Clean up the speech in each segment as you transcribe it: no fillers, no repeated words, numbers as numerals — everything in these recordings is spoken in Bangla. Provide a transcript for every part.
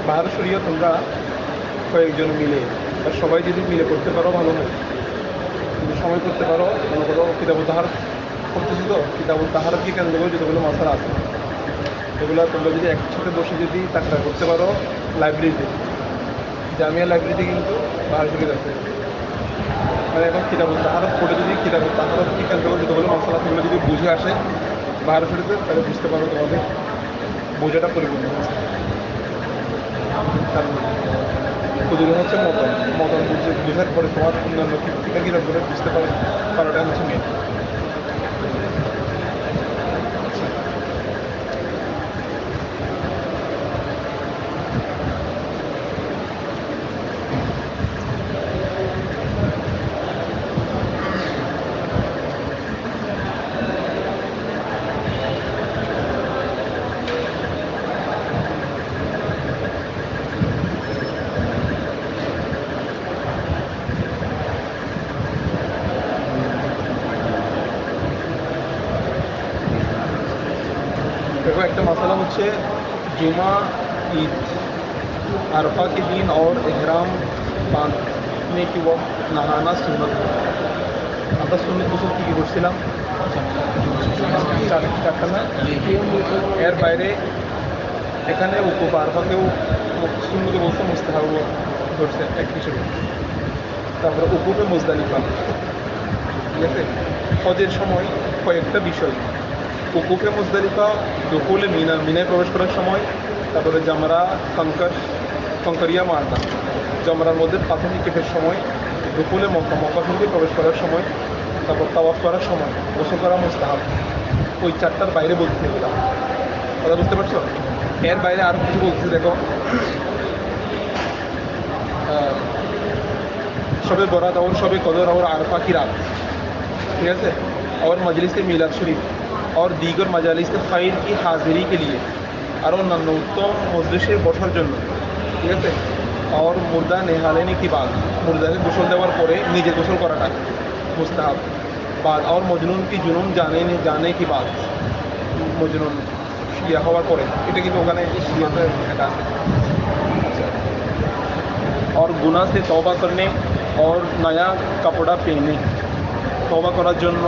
বাহার শরীয় তোমরা কয়েকজন মিলে বা সবাই যদি মিলে করতে পারো ভালো হয়। যদি সময় করতে পারো, মনে করো কিতাবুল তাহার করতেছি, তো কিতাবুল তাহারকে কেন্দ্র করে যতগুলো মশলা আছে এগুলো তোমরা যদি একসাথে বসে যদি তাকরা করতে পারো লাইব্রেরিতে, জামিয়া লাইব্রেরিতে কিন্তু বাহার শরীর আছে। মানে এখন কিতাবুল তাহারত পড়ে যদি কিতাবুল তাহারত কি কেন্দ্র করে যতগুলো মশলা সেগুলো যদি বুঝে আসে বাহার শরীরে, তাহলে বুঝতে পারো তোমাদের বোঝাটা পরিপূর্ণ হচ্ছে। কারণ ওদের হচ্ছে মতন মতন বুঝার পরে তোমার অন্যান্য কিতাব করে বুঝতে পারাটা হচ্ছে মেন। देखो एक मसला होच्छे जुमा ईद अरफा के दिन और एहराम बांधने के वक्त नहाना सुन्नत है। আমরা সুন্নত গোসল কী কী করছিলাম? চারটা না, এর বাইরে এখানে উকুফ আরফাকেও সুন্নতে বলছে, মুস্তাহাব ধরছে এক হিসেবে। তারপরে উকুফে মুজদালিফা, ঠিক আছে। হজের সময় কয়েকটা বিষয়, উকুফে মুজদালিফা, দুকুলে মিনা, মিনায় প্রবেশ করার সময়, তারপরে জামরা কঙ্করিয়া মারনা, জামরার মধ্যে পাথর নিক্ষেপের সময়, দুকুলে মক্কা, মক্কা শরীফে প্রবেশ করার সময়, তারপর তাওয়াফ করার সময়, গোসল করা মুস্তাহাব। ওই চারটার বাইরে বলতে গেলাম, কথা বুঝতে পারছো? এর বাইরে আরও কিছু বলতেছি, দেখো शब बरात और शब कदर और आरफा की रात, ठीक है, और मजलिस मिलाद शरीफ और दीगर मजालिस खैर की हाजिरी के लिए और उत्तम मजलिसे बसार जन्य, ठीक है, और मुर्दा नेहालेने की बात, मुर्दा के गोसल देवार परे निजे गोसल कराटा मुस्ताहाब, बाद और मजनून की जुनून जाने की बात, मजनून ইয়া হওয়ার পরে এটা কিন্তু ওখানে এটা আছে। और गुनाह से तौबा करने और नया कपड़ा पहनने, तौबा करार जन्य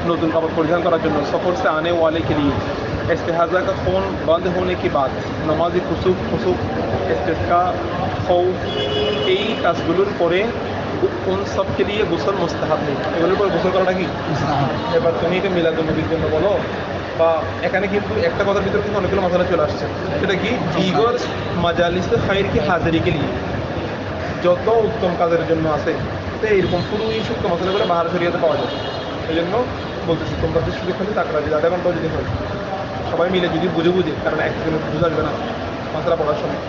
नतून कपड़ परिधान करार जन्य सफ़र से आने वाले के लिए इस्तिहाज़ा का खून बंद होने की बात, नमाज खुसूफ इस्तिस्का खौफ, এই কাজগুলোর পরে उन सब के लिए গোসল মুস্তাহাব নেই, এগুলোর পরে গোসল করাটা কি মুস্তাহাব। এবার তুমি এটা মিলাদুন নবীর জন্য বলো, বা এখানে কিন্তু একটা কথার ভিতরে কিন্তু অনেকগুলো মশলা চলে আসছে, সেটা কি দিগর মাজালিস খায়র কি হাজিরিকে নিয়ে, যত উত্তম কাজের জন্য আছে, তো এইরকম পুরো এই সূক্ষ্ম মশলাগুলো বাহার শরিয়াতে পাওয়া যায়। এই জন্য বলতেছি তোমরা যে সুযোগ খালি তাকরা যদি আধা ঘন্টাও যদি হয় সবাই মিলে যদি বুঝে, কারণ একজনের বুঝে আসবে না মশলা পড়ার সময়।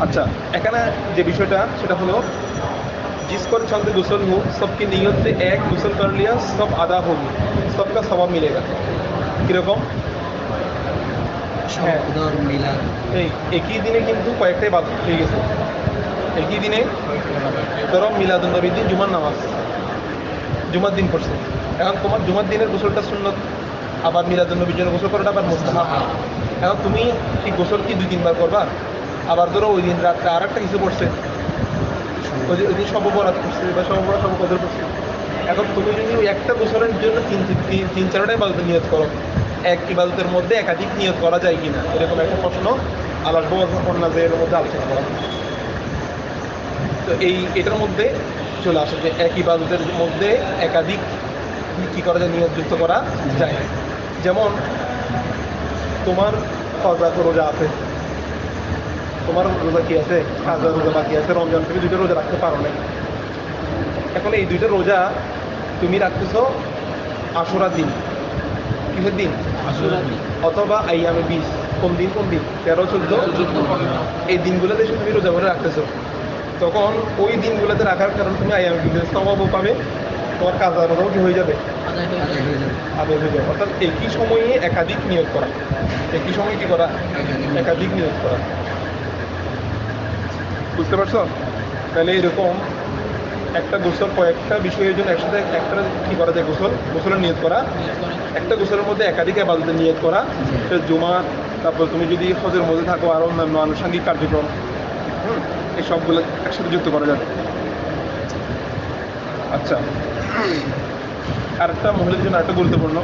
अच्छा এখানে যে বিষয়টা সেটা হলো जिस पर चंद गुसल हो सबकी नीयत से एक गुसल कर लिया सब अदा होगी, सबका सवाब मिलेगा। কীরকম? হ্যাঁ, এই একই দিনে কিন্তু কয়েকটাই বাদ হয়ে গেছে। একই দিনে ধরো মিলাদুন নবীর দিন জুমার নামাজ, জুমার দিন পড়ছে, এখন তোমার জুমার দিনের গোসলটা সুন্নত, আবার মিলাদুন নবীর জন্য গোসল করাটা আবার মুস্তাহাব। এখন তুমি কি গোসল কি 2-3 বার করবা? আবার ধরো ওই দিন রাত্রে আর একটা কিছু পড়ছে, ওই দিন শব বরাত করছে বা শব কদর করছে, এখন তুমি যদি ওই একটা গোসলের জন্য 3-4টাই ইবাদত নিয়ত করো, এক ইবাদতের মধ্যে একাধিক নিয়ত করা যায় কিনা, এরকম একটা প্রশ্ন আল্লাহ এর মধ্যে আলোচনা করা। তো এটার মধ্যে চলে আসে যে এক ইবাদতের মধ্যে একাধিক কী করা যায়, নিয়ত যুক্ত করা যায়। যেমন তোমার কাজা রোজা আছে, তোমার রোজা কি আছে, কাজা রোজা বাকি আছে, রমজান থেকে 2টা রোজা রাখতে পারো না। এখন এই 2টা রোজা তুমি রাখতেছ আশুরার দিন, কিসের দিন? আশুরার দিন, অথবা আইয়ামে 20, কোন দিন 13, 14, এই দিনগুলোতে তুমি রোজা করে রাখতেছো। তখন ওই দিনগুলোতে রাখার কারণ তুমি আইয়ামে 20 সওয়াবও পাবে, তোমার কাজা রোজাও কি হয়ে যাবে, আদায় হয়ে যাবে। অর্থাৎ একই সময়ে একাধিক নিয়োগ করা, একই সময় কি করা, একাধিক নিয়োগ করা। বুঝতে পারছো? তাহলে এরকম একটা গোসল কয়েকটা বিষয়ের জন্য একসাথে একটা কী করা যায়, গোসলের নিয়ত করা, একটা গোসলের মধ্যে একাধিক ইবাদতের নিয়ত করা, জুমা তারপর তুমি যদি হজের মধ্যে থাকো আর অন্যান্য আনুষঙ্গিক কার্যক্রম, এই সবগুলো একসাথে যুক্ত করা যাবে। আচ্ছা, আরেকটা মহিলাদের জন্য আরেকটা গুরুত্বপূর্ণ,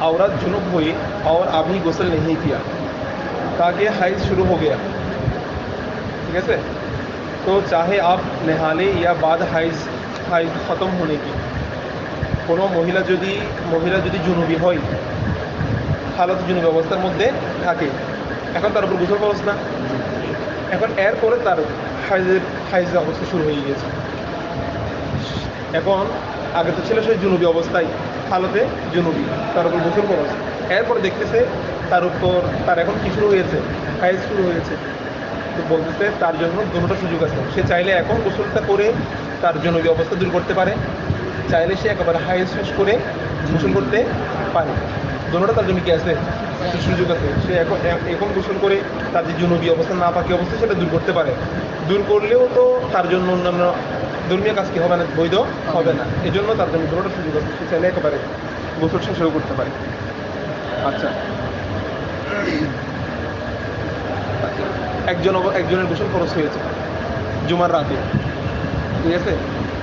औरत जुनूब हुई और अभी गुस्ल नहीं किया ताकि हैज शुरू हो गया, ठीक है। तो चाहे आप नहा लें या बाद हैज ख़त्म होने की, কোনো মহিলা যদি জুনুবি হয়, হালত জুনুবি অবস্থার মধ্যে থাকে, এখন তার উপর গোসল খরচ না, এখন এরপরে তার হাইজের অবস্থা শুরু হয়ে গিয়েছে। এখন আগে তো ছিল সেই জুনুবি অবস্থায়, হালতে জুনুবি, তার উপর গোসল খরচ, এরপরে দেখতেছে তার এখন কি শুরু হয়েছে, হাইজ শুরু হয়েছে। তো বলতেছে তার জন্য দুটোটা সুযোগ আছে, সে চাইলে এখন গোসলটা করে তার জুনুবি অবস্থা দূর করতে পারে, চাইলে সে একেবারে হাইজ শেষ করে গোসল করতে পারে। দুটোটা তার জন্য কি আছে, সুযোগ আছে। সে এখন গোসল করে তার যে জুনুবি অবস্থা, না পাকি অবস্থা, সেটা দূর করতে পারে। দূর করলেও তো তার জন্য অন্যান্য ধর্মীয় কাজ কি হবে না, বৈধ হবে না। এই জন্য তার জন্য দুটোটা সুযোগ আছে, সে চাইলে একেবারে গোসল শেষও করতে পারে। আচ্ছা, একজনের গোসল খরচ হয়েছে জুমার রাতে, ঠিক আছে।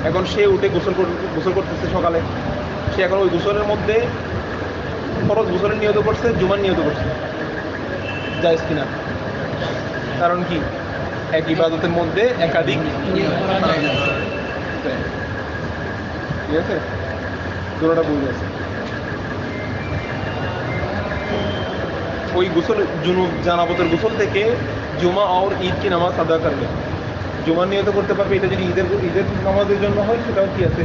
এখন সে উঠে গোসল করতেছে সকালে, সে এখন ওই গোসলের মধ্যে ফরজ গোসলের নিয়ত করছে, জুমার নিয়ত করছে, জায়েজ কিনা? কারণ কি, এক ইবাদতের মধ্যে একাধিক, ঠিক আছে, দুটোটা বুঝে আছে। ওই গোসল জানাবতের গোসল থেকে জুমা আর ঈদ কি নামাজ আদা করবে, জুমার নিয়ত করতে পারবে। এটা যদি ঈদের নামাজের জন্য হয়, সেটাও কি আছে,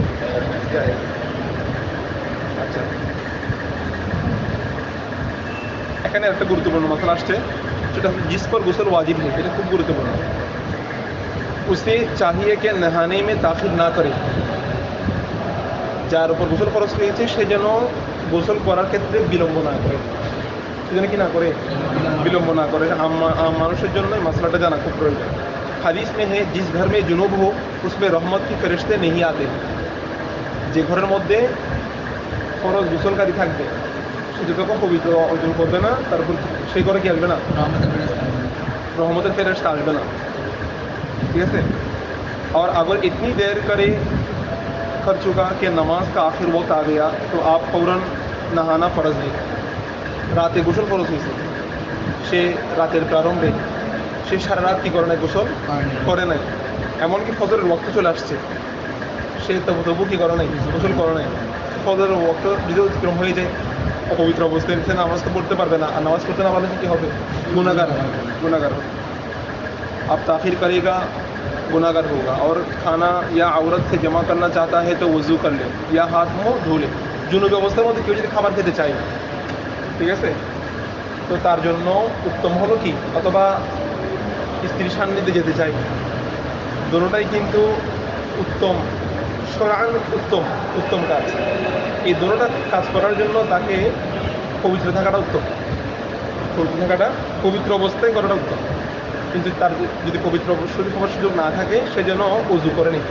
আচ্ছা। এখানে একটা গুরুত্বপূর্ণ মাসলা আসছে, সেটা হচ্ছে जिस पर गुस्ल वाजिब है, এটা খুব গুরুত্বপূর্ণ। उसे चाहिए कि नहाने में ताखिर ना करे, যার উপর গোসল খরচ হয়েছে সে যেন গোসল করার ক্ষেত্রে বিলম্ব না করে, সেজন্য কি না করে, বিলম্ব না করে। মানুষের জন্য এই মশলাটা জানা খুব প্রয়োজন। হাদিস में है जिस घर में जुनूब हो उसमें रहमत की फरिश्ते नहीं आते, যে ঘরের মধ্যে ফরজ গোসলকারী থাকবে সে যতক্ষণ পবিত্র অর্জন করবে না, তারপর সেই ঘরে কি আসবে না, রহমতের ফেরেশতা আসবে না, ঠিক আছে। और अगर इतनी देर कर चुका कि नमाज का आखिर वक्त आ गया तो आप फौरन नहाना फ़र्ज है। রাতে গোসল খরচ হয়েছে, সে রাতের প্রারম্ভে সে সারা রাত কী করে নাই, গোসল করে নাই, এমনকি ফজরের ওয়াক্ত চলে আসছে, সে তবু কী করে নাই, গোসল করে নাই। ফজরের ওয়াক্ত যদি অতিক্রম হয়ে যায়, অপবিত্র অবস্থায় সে নামাজ তো পড়তে পারবে না, আর নামাজ পড়তে না পারলে কী হবে, গুনাহগার হবে। अब ताखिर करेगा गुनाहगार होगा। और खाना या औरत से जमा करना चाहता है तो वज़ू कर ले या हाथ मुँह धो ले। জুনুবি অবস্থার মধ্যে কেউ যদি খাবার খেতে চায়, ঠিক আছে, তো তার জন্য উত্তম হলো কি, অথবা স্ত্রীর সান্নিধ্যে যেতে চাই, দুটোটাই কিন্তু উত্তম, শরআন উত্তম কাজ। এই দুটোটা কাজ করার জন্য তাকে পবিত্র থাকাটা উত্তম, পবিত্র অবস্থায় করাটা উত্তম। কিন্তু তার যদি পবিত্র শরীর হওয়ার সুযোগ না থাকে, সে যেন উযু করে নেই।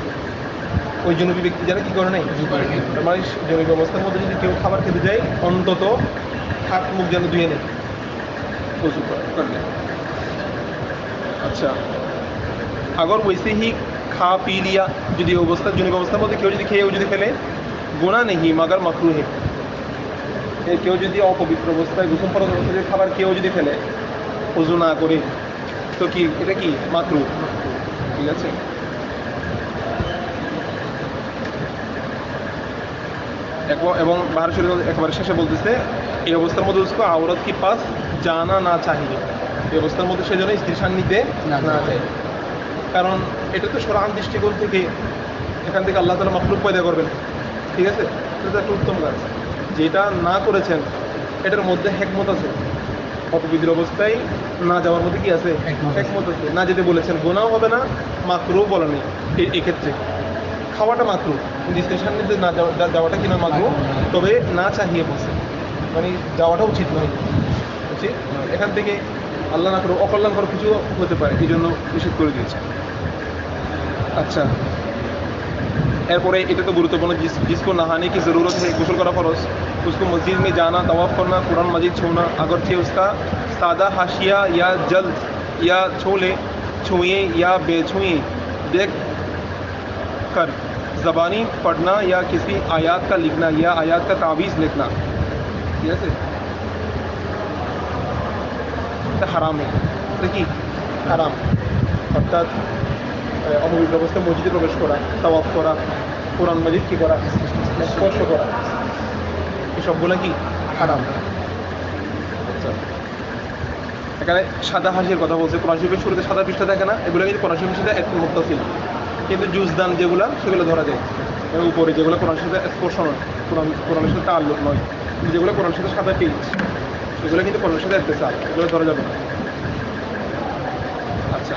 ওই জনবী ব্যক্তি যারা কী করে নেই, উযু করে নেই। মানে জনবী অবস্থার মধ্যে যদি কেউ খাবার খেতে যায়, অন্তত হাত মুখ যেন ধুয়ে নেই, উযু করলে। আচ্ছা, আগর वैसे ही खा पी लिया, যদি জনবী অবস্থার মধ্যে কেউ যদি খেয়েও যদি ফেলে, গুনাহ নেই মাগার মাকরুহ। কেউ যদি অপবিত্র অবস্থায় গোসল ফরজ অবস্থায় খাবার কেউ যদি ফেলে উযু না করে, তো কি এটা কি মাকরুহ, ঠিক আছে। এবং বাহার শরীফ একেবারে শেষে বলতেছে, এই অবস্থার মধ্যে उसको औरत के पास जाना ना चाहिए, এই অবস্থার মধ্যে সে যেন স্ত্রীর সান্নিধ্যে না যায়। কারণ এটা তো শরআন দৃষ্টিকোণ থেকে, এখান থেকে আল্লাহ তাআলা মাখলুক পয়দা করবেন, ঠিক আছে। এটা একটা উত্তম কাজ, যেটা না করেছেন এটার মধ্যে হিকমত আছে। অপবিত্র অবস্থায় না যাওয়ার মধ্যে কি আছে, হিকমত আছে। না যেতে বলেছেন, গুনাহ হবে না, মাকরুহ বলা নেই। এক্ষেত্রে খাওয়াটা মাকরুহ, কিন্তু স্ত্রীর সান্নিধ্যে না যাওয়াটা কিনা মাকরুহ, তবে না চাহিয়ে বলছে, মানে যাওয়াটা উচিত নয়, বুঝছি। এখান থেকে আল্লাহ না করে অকল্যাণকর কিছু হতে পারে, এই জন্য নিষেধ করে দিয়েছে। আচ্ছা, এরপরে এটা তো গুরুত্বপূর্ণ, जिसको नहाने की ज़रूरत है, गोसल करा फरज, उसको मस्जिद में जाना, तवाफ़ करना, कुरान मजीद छूना, अगरचे उसका सादा हाशिया या जल्द या छोले छुए या बेछुए देख कर ज़बानी पढ़ना या किसी आयत का लिखना या आयत का तावीज़ लिखना जैसे হারাম এটা কি হারাম অর্থাৎ অপবিত্র অবস্থায় মসজিদে প্রবেশ করা তাওয়াফ করা কোরআন মাজিদ কী করা স্পর্শ করা এসবগুলো কি হারাম। আচ্ছা এখানে সাদা হাসির কথা বলছে কোরআন শরীফের শুরুতে সাদা পৃষ্ঠা থাকে না এগুলো কিন্তু কোরআন শরীফের সাথে একটু মুত্তাসিল কিন্তু জুজদান যেগুলো সেগুলো ধরা যায় এবং উপরে যেগুলো কোরআন সাথে স্পর্শ নয় কোরআনের সাথে তাল্লুক নয় কিন্তু যেগুলো কোরআনের সাথে সাদা পেজ সেগুলো কিন্তু কোরআনের সাথে ইত্তেসাল এগুলো ধরা যাবে না। अच्छा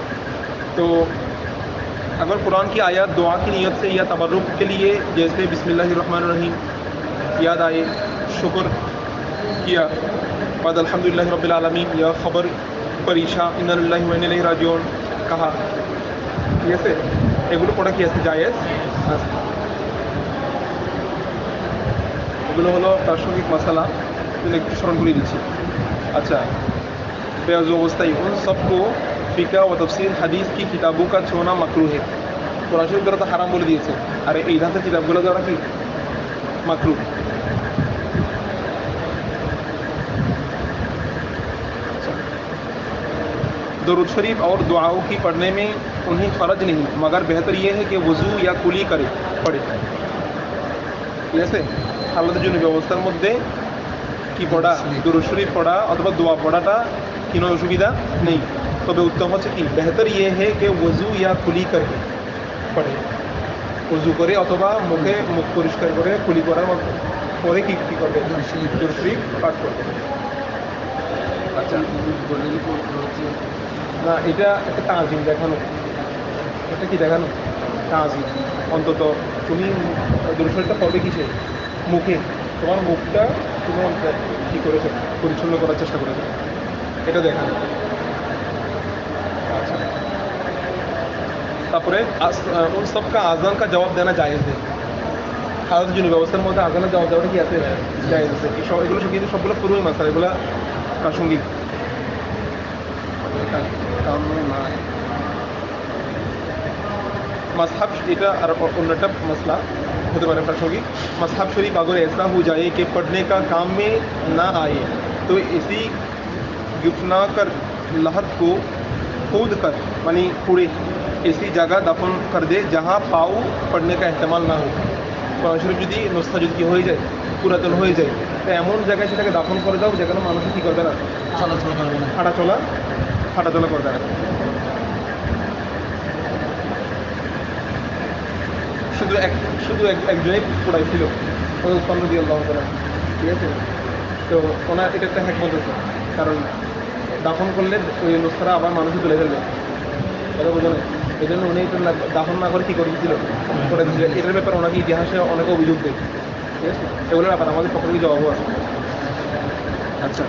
तो अगर कुरान की आयत दुआ की नीयत से या तबर्रुक के लिए जैसे बिस्मिल्लाहिर्रहमानिर्रहीम याद आए शुक्र किया बाद अल्हम्दुलिल्लाहि रब्बिल आलमीन या खबर परीशा इन्ना लिल्लाहि व इन्ना इलैहि राजिऊन कहा ऐसे এগুলো পড়া কি আছে জায়েজ এগুলো হলো প্রাসঙ্গিক মশালা একটু স্মরণ করে দিচ্ছি। अच्छा बेअज़ू अवस्थाई उन सबको फ़िक़्ह व तफ़सीर हदीस की किताबों का छूना मकरूह है। कुरान शरीफ द्वारा तो हराम बोले दिए और এই ধাঁচের কিতাবগুলো দ্বারা কি মাকরুহ। दरूद शरीफ और दुआओं की पढ़ने में उन्हें फ़र्ज नहीं मगर बेहतर ये है कि वज़ू या कुली करे पढ़े ঠিক আছে আলাদা জন্য ব্যবস্থার মধ্যে কি পড়া দরুদ শরীফ পড়া অথবা দোয়া পড়াটা কোনো অসুবিধা নেই তবে উত্তম হচ্ছে কি বেহতর ইয়ে হে কে ওযু ইয়া কুলি করে পড়ে ওযু করে অথবা মুখ পরিষ্কার করে কুলি করার পরে কি করবে দরুদ শরীফ পাঠ করবে। আচ্ছা না এটা একটা তাজিম দেখানো এটা কি দেখানো তাজিম অন্তত তুমি দরুদ শরীফটা পড়বে কিসে মুখে তোমার মুখটা তুমি কী করেছো পরিচ্ছন্ন করার চেষ্টা করেছো এটা দেখানো। আচ্ছা তারপরে उन सब का आज़ान का जवाब देना जायज़ है হালাত জন্য ব্যবস্থার মধ্যে আজানের জবাব দেওয়াটা কি আছে জায়েজ আছে এগুলো কিন্তু সবগুলো পুরোই মাসালা এগুলো প্রাসঙ্গিক मजहब এটা আর অন্যটা मसला होते पारे प्रासंगिक मजहब शरीफ अगर ऐसा हो जाए कि पढ़ने का काम में ना आए तो इसी गिफ्ना कर लहद को खोद कर मानी पूरे ऐसी जगह दफन कर दे जहाँ पाऊ पढ़ने का एहतमाल ना हो। কোরআন শরীফ যদি নুসখা যদি হয়ে যায় পুরাতন হয়ে যায় তো এমন জায়গায় সেটাকে দাফন করে দাও যেখানে মানুষ কী করবে না চলাচল করবে না হাঁটাচলা করবে না। শুধু একজনেই পড়াইছিল উসমান রাদিয়াল্লাহু তাআলা ঠিক আছে তো ওনার এটা একটা হ্যাক বলতেছে কারণ দাফন করলে ওই নুসখাটা আবার মানুষই তুলে ফেলবে কথা বোঝো না এই জন্য উনি এটা দাফন না করে কী করে দিয়েছিল করে দিয়েছিলেন এটার ব্যাপারে ওনাকে ইতিহাসে অনেক অভিযোগ দেয় ঠিক আছে এগুলোর ব্যাপারে আমাদের পক্ষ থেকে জবাবও আছে। আচ্ছা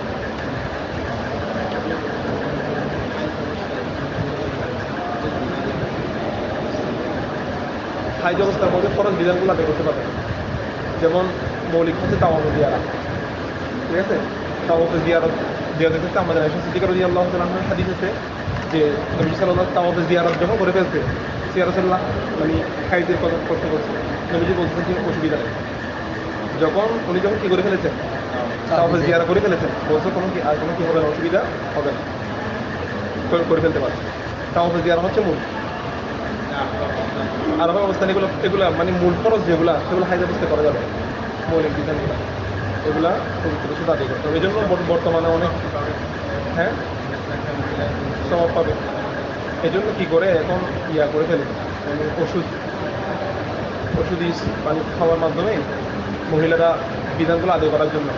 হাইজ অবস্থার মধ্যে ফরজ বিধানগুলো আদায় করতে পারবে যেমন মৌলিক হচ্ছে তাওয়াফ জিয়ারত ঠিক আছে তাওয়াফ জিয়ারতের ক্ষেত্রে আমাদের আয়েশা সিদ্দিকা রাদিয়াল্লাহু তাআলা আনহার হাদিস আছে যে নবী সাল্লাল্লাহু আলাইহি তাওয়াফ জিয়ারত যখন করে ফেলছে ইয়া রাসূলুল্লাহ মানে হাইজের কথা প্রশ্ন করছে নবীজি বলছেন যে অসুবিধা নেই যখন উনি কী করে ফেলেছেন তাওয়াফ জিয়ারত করে ফেলেছেন বলছে কোনো কি আর কোনো কি হবে না অসুবিধা হবে না করে ফেলতে পারে তাওয়াফ জিয়ারত হচ্ছে মূল আলাদা অবস্থান এগুলো মানে মূল খরচ যেগুলো সেগুলো হাইজ অবস্থায় করা যাবে মৌলিক বিধানগুলো এগুলা পবিত্র শুধু আদায় করতে হবে এই জন্য বর্তমানে অনেক হ্যাঁ স্বভাব পাবে এই জন্য কী করে এখন করে ফেলে মানে ওষুধ পানি খাওয়ার মাধ্যমে মহিলারা বিধানগুলো আদায় করার জন্য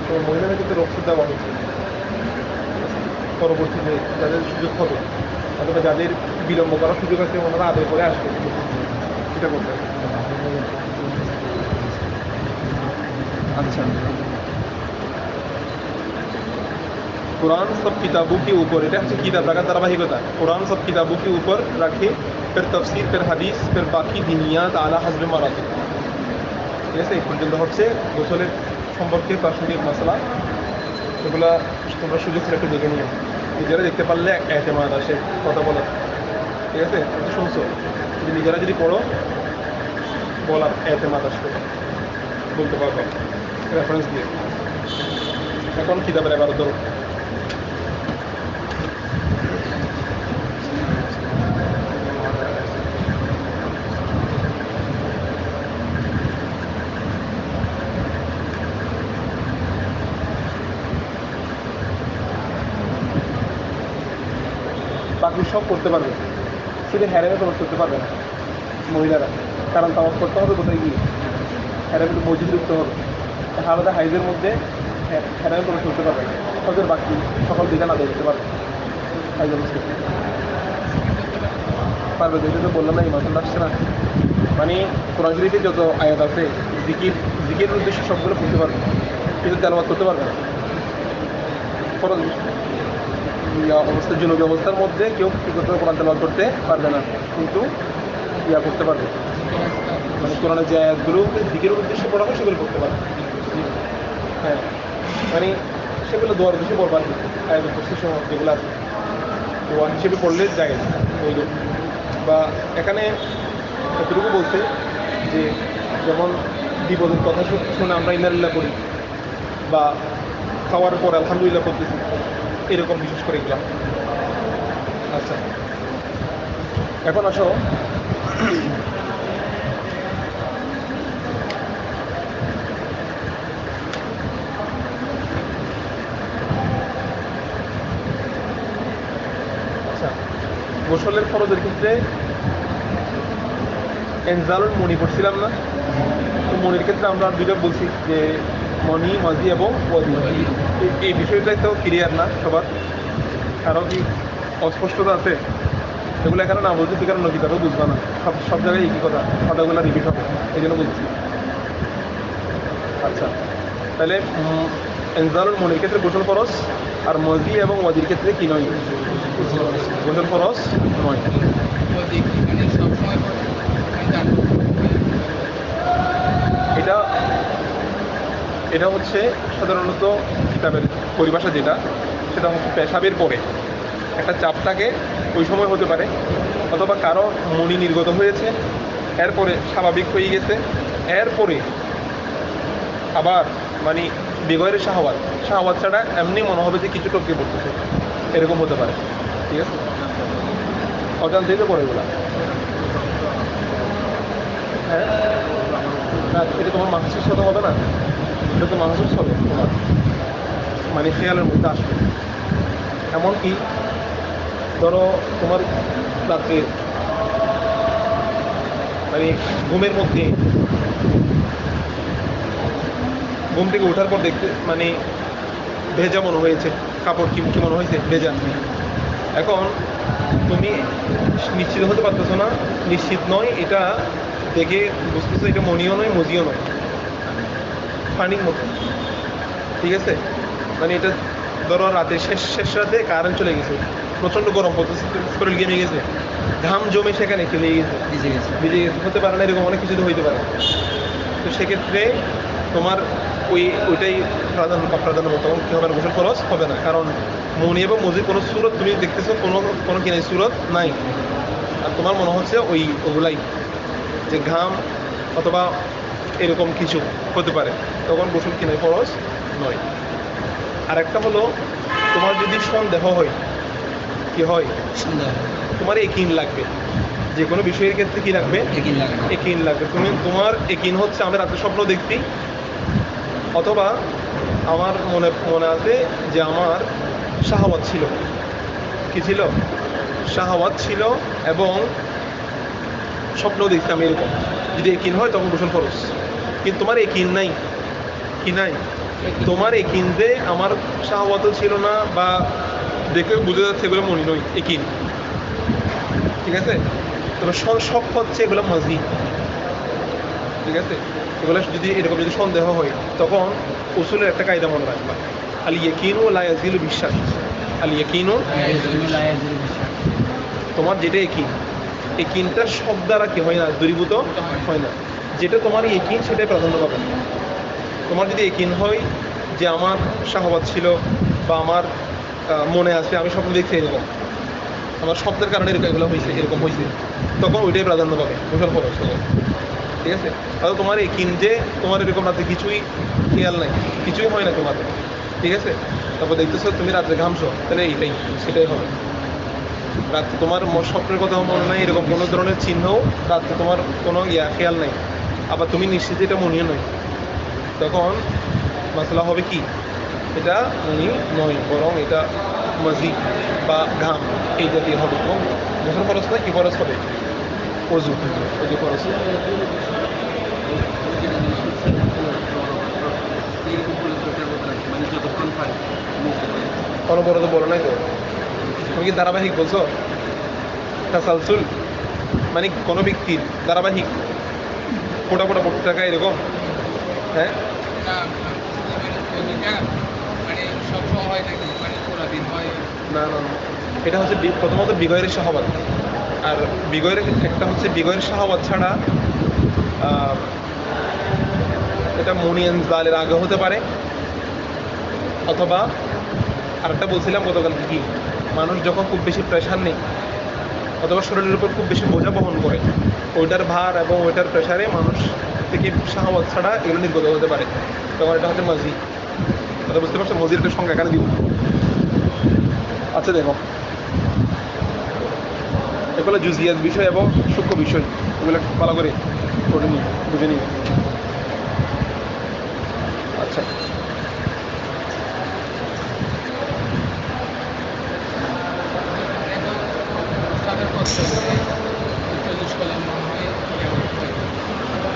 তো মহিলারা কিন্তু রোগশোধ দেওয়া হচ্ছে পরবর্তীতে যাদের সুযোগ হবে অথবা যাদের বিলম্ব করার সুযোগ আছে ওনারা আদায় করে আসবে এটা করতে হবে। अच्छा कुरान सब किताबों के ऊपर এটা হচ্ছে কিতাব রাখার ধারাবাহিকতা कुरान सब किताबों के ऊपर रखे फिर तफसीर फिर हदीस फिर बाकी दिनियात आला हज़ब मरातिब ঠিক আছে এই পর্যন্ত হচ্ছে গোসলের সম্পর্কে প্রাসঙ্গিক মশলা সেগুলা তোমরা সুযোগ করে একটু দেখে নিও, নিজেরা দেখতে পারলে এতেমাদ আসে কথা বলার। ঠিক আছে, একটু শুনছো, যদি নিজেরা যদি পড়ো বলার এতেমাদ আসবে, বলতে পারবে রেফারেন্স দিয়ে। এখন কিতাবের এবার ধরো, বাকি সব করতে পারবে, শুধু হ্যারেমে তোমার করতে পারবে না মহিলারা, কারণ তামাজ করতে হবে কোথায় গিয়ে, হ্যারেমে মসজিদ ঢুকতে হবে, আলাদা হাইজের মধ্যে হ্যারেমে তোমার করতে পারবে না, হজের বাকি সকল দিকে না দেখতে পারবে হাইজের মধ্যে পারবে। যেটা তো বললাম না, এই মাসুল আসছে না, মানে কোরআন শরীফে যত আয়াত আছে জিকিরের উদ্দেশ্যে সবগুলো করতে পারবে, কিন্তু তেলাওয়াত করতে পারবে না। ফরজ অবস্থা, জুনুবি অবস্থার মধ্যে কেউ কী করতে পারবে, কোরআন তেলাওয়াত করতে পারবে না, কিন্তু করতে পারবে, মানে কোরআনের যে আয়াতগুলো জিকিরের উদ্দেশ্যে পড়া হয় সেগুলো করতে পারবে। হ্যাঁ, মানে সেগুলো দোয়ার উদ্দেশ্যে পড়বার আয়াত উপস্থিত সময় যেগুলো আছে দোয়া হিসেবে পড়লে যায় ওই, বা এখানে এতটুকু বলছে যে যেমন বিপদের কথা শুনে আমরা ইন্নালিল্লাহ করি, বা খাওয়ার পর আলহামদুলিল্লাহ করতেছি, এরকম বিশেষ করে এগুলো। আচ্ছা, এখন আসো আচ্ছা, গোসলের ফরজের ক্ষেত্রে এনজালুল মনি পড়ছিলাম না, তো মনির ক্ষেত্রে আমরা দুইটা বলছি যে মনি, মাজি এবং ওয়াজি। এই বিষয়টাই তো ক্লিয়ার না সবার, আরও কি অস্পষ্টতা আছে, এগুলো এখানে না বলছি তুই, কারণ নদীটাও বুঝবা না, সব জায়গায় একই কথা, কথাগুলো রিপিট হবে, এই জন্য বলছি। আচ্ছা, তাহলে এনজালুল মনির ক্ষেত্রে গোসল ফরজ, আর মজি এবং ওয়াজির ক্ষেত্রে কি নয়, গোসল ফরজ নয়। এটা এটা হচ্ছে সাধারণত কিতাবের পরিভাষা যেটা, সেটা হচ্ছে পেশাবের পরে একটা চাপ থাকে, ওই সময় হতে পারে, অথবা কারো মনি নির্গত হয়েছে, এরপরে স্বাভাবিক হয়ে গেছে, এরপরে আবার মানে বেগয়ের শাহওয়াত ছাড়া এমনি মনে হবে যে কিছু টপকে পড়তেছে, এরকম হতে পারে। ঠিক আছে, অজান্তেই তো পড়ে এগুলা। হ্যাঁ, না এটা তোমার মাহসুস সাথে হবে না, এটা তো মাহসুস হবে তোমার, মানে খেয়ালের মধ্যে আসবে। এমনকি ধরো তোমার রাত্রে মানে ঘুমের মধ্যে, ঘুম থেকে ওঠার পর দেখতে মানে ভেজা মনে হয়েছে, কাপড় কি মনে হয়েছে ভেজা, এখন তুমি নিশ্চিত হতে পারতেছো না, নিশ্চিত নয়, এটা দেখে বুঝতেছো এটা মনিও নয় মজিও নয়, পানির মতো। ঠিক আছে, মানে এটা ধরো রাতে শেষ রাতে কারেন্ট চলে গেছে, প্রচণ্ড গরম পড়তেছে, শরীর ঘেমে গেছে, ঘাম জমে সেখানে চলে গেছে, ভিজে গেছে, হতে পারে না, এরকম অনেক কিছু তো হইতে পারে। তো সেক্ষেত্রে তোমার ওইটাই প্রাধান্য তখন কী হবে না, গোসল খরচ হবে না, কারণ মনি এবং মজির কোনো সুরত তুমি দেখতেছো, কোনো কি নাই, সুরত নাই, আর তোমার মনে হচ্ছে ওগুলাই যে ঘাম অথবা এরকম কিছু হতে পারে, তখন গোসল কিনাই খরচ নয়। আর একটা হলো, তোমার যদি সন্দেহ হয়, কি হয়, তোমার একিন লাগবে, যে কোনো বিষয়ের ক্ষেত্রে কি লাগবে, একিন লাগবে। তোমার একিন হচ্ছে আমি রাতে স্বপ্ন দেখছি, অথবা আমার মনে আছে যে আমার শাহওয়াত ছিল, কি ছিল, শাহওয়াত ছিল, এবং স্বপ্ন দেখছি আমি এরকম, যদি একিন হয় তখন গোসল খরচ। কিন্তু তোমার একিন নাই, কি নাই, তোমার একিন যে আমার শাহওয়াতও ছিল না, বা দেখে বুঝে যাচ্ছে এগুলো মনি নয়, একিন। ঠিক আছে, তবে শখ হচ্ছে এগুলো মাজি। ঠিক আছে, এগুলো যদি এরকম যদি সন্দেহ হয়, তখন উসুলের একটা কায়দা মনে রাখবা, আল ইয়াকিনু লা ইয়াজিলু বিশ্বাস, আল ইয়াকিনু, তোমার যেটা একিনটা সব দ্বারা কি হয় না, দূরীভূত হয় না, যেটা তোমার একিন সেটাই প্রাধান্য পাবে। তোমার যদি একিন হয় যে আমার শাহওয়াত ছিল, বা আমার মনে আছে আমি স্বপ্ন দেখছি এরকম, আমার স্বপ্নের কারণে এগুলো হয়েছে, এরকম হয়েছে, তখন ওইটাই প্রাধান্য পাবে গোসল ফরজ তখন। ঠিক আছে? তাহলে তোমার একিন যে তোমার এরকম রাতে কিছুই খেয়াল নাই, কিছুই হয় না তোমার, ঠিক আছে, তারপর দেখতেছো তুমি রাত্রে ঘামছো, তাহলে এইটাই সেটাই হবে। রাত্রে তোমার স্বপ্নের কথা মনে নাই, এরকম কোনো ধরনের চিহ্নও রাত্রে তোমার কোনো খেয়াল নাই, আবার তুমি নিশ্চিত এটা মনেও নয়, তখন মশলা হবে কি, এটা মনি নয়, বরং এটা মাজি বা ঘাম এই জাতীয় হবে। এবং গোসল খরচ নয়, কি খরচ হবে? অজু, অজু খরচ। অনবরত বলো নাই তো, তুমি কি ধারাবাহিক বলছো? তাসালসুল মানে কোনো ব্যক্তির ধারাবাহিক ফোটা ফোটা পড়তে থাকা এরকম, হ্যাঁ? না না না, এটা হচ্ছে প্রথমত বিগয়ের শাহবাত। আর বিগয়ের একটা হচ্ছে বিগয়ের শাহবাত ছাড়া এটা মুনিয়ান জালের আগে হতে পারে, অথবা আরেকটা বলছিলাম গতকাল কি, মানুষ যখন খুব বেশি প্রেশার নেই অথবা শরীরের উপর খুব বেশি বোঝা বহন করে, ওইটার ভার এবং ওইটার প্রেশারে মানুষ থেকে শাহওয়াত ছাড়া এগুলো নির্গত হতে পারে, তখন এটা হচ্ছে মাজি। কথা বুঝতে পারছো? মজির একটা সংখ্যা এখানে দিব। আচ্ছা দেখো, এগুলো জুজিয়াত বিষয় এবং সূক্ষ্ম বিষয়, এগুলো ভালো করে পড়ে নিই, বুঝে নিই। আচ্ছা,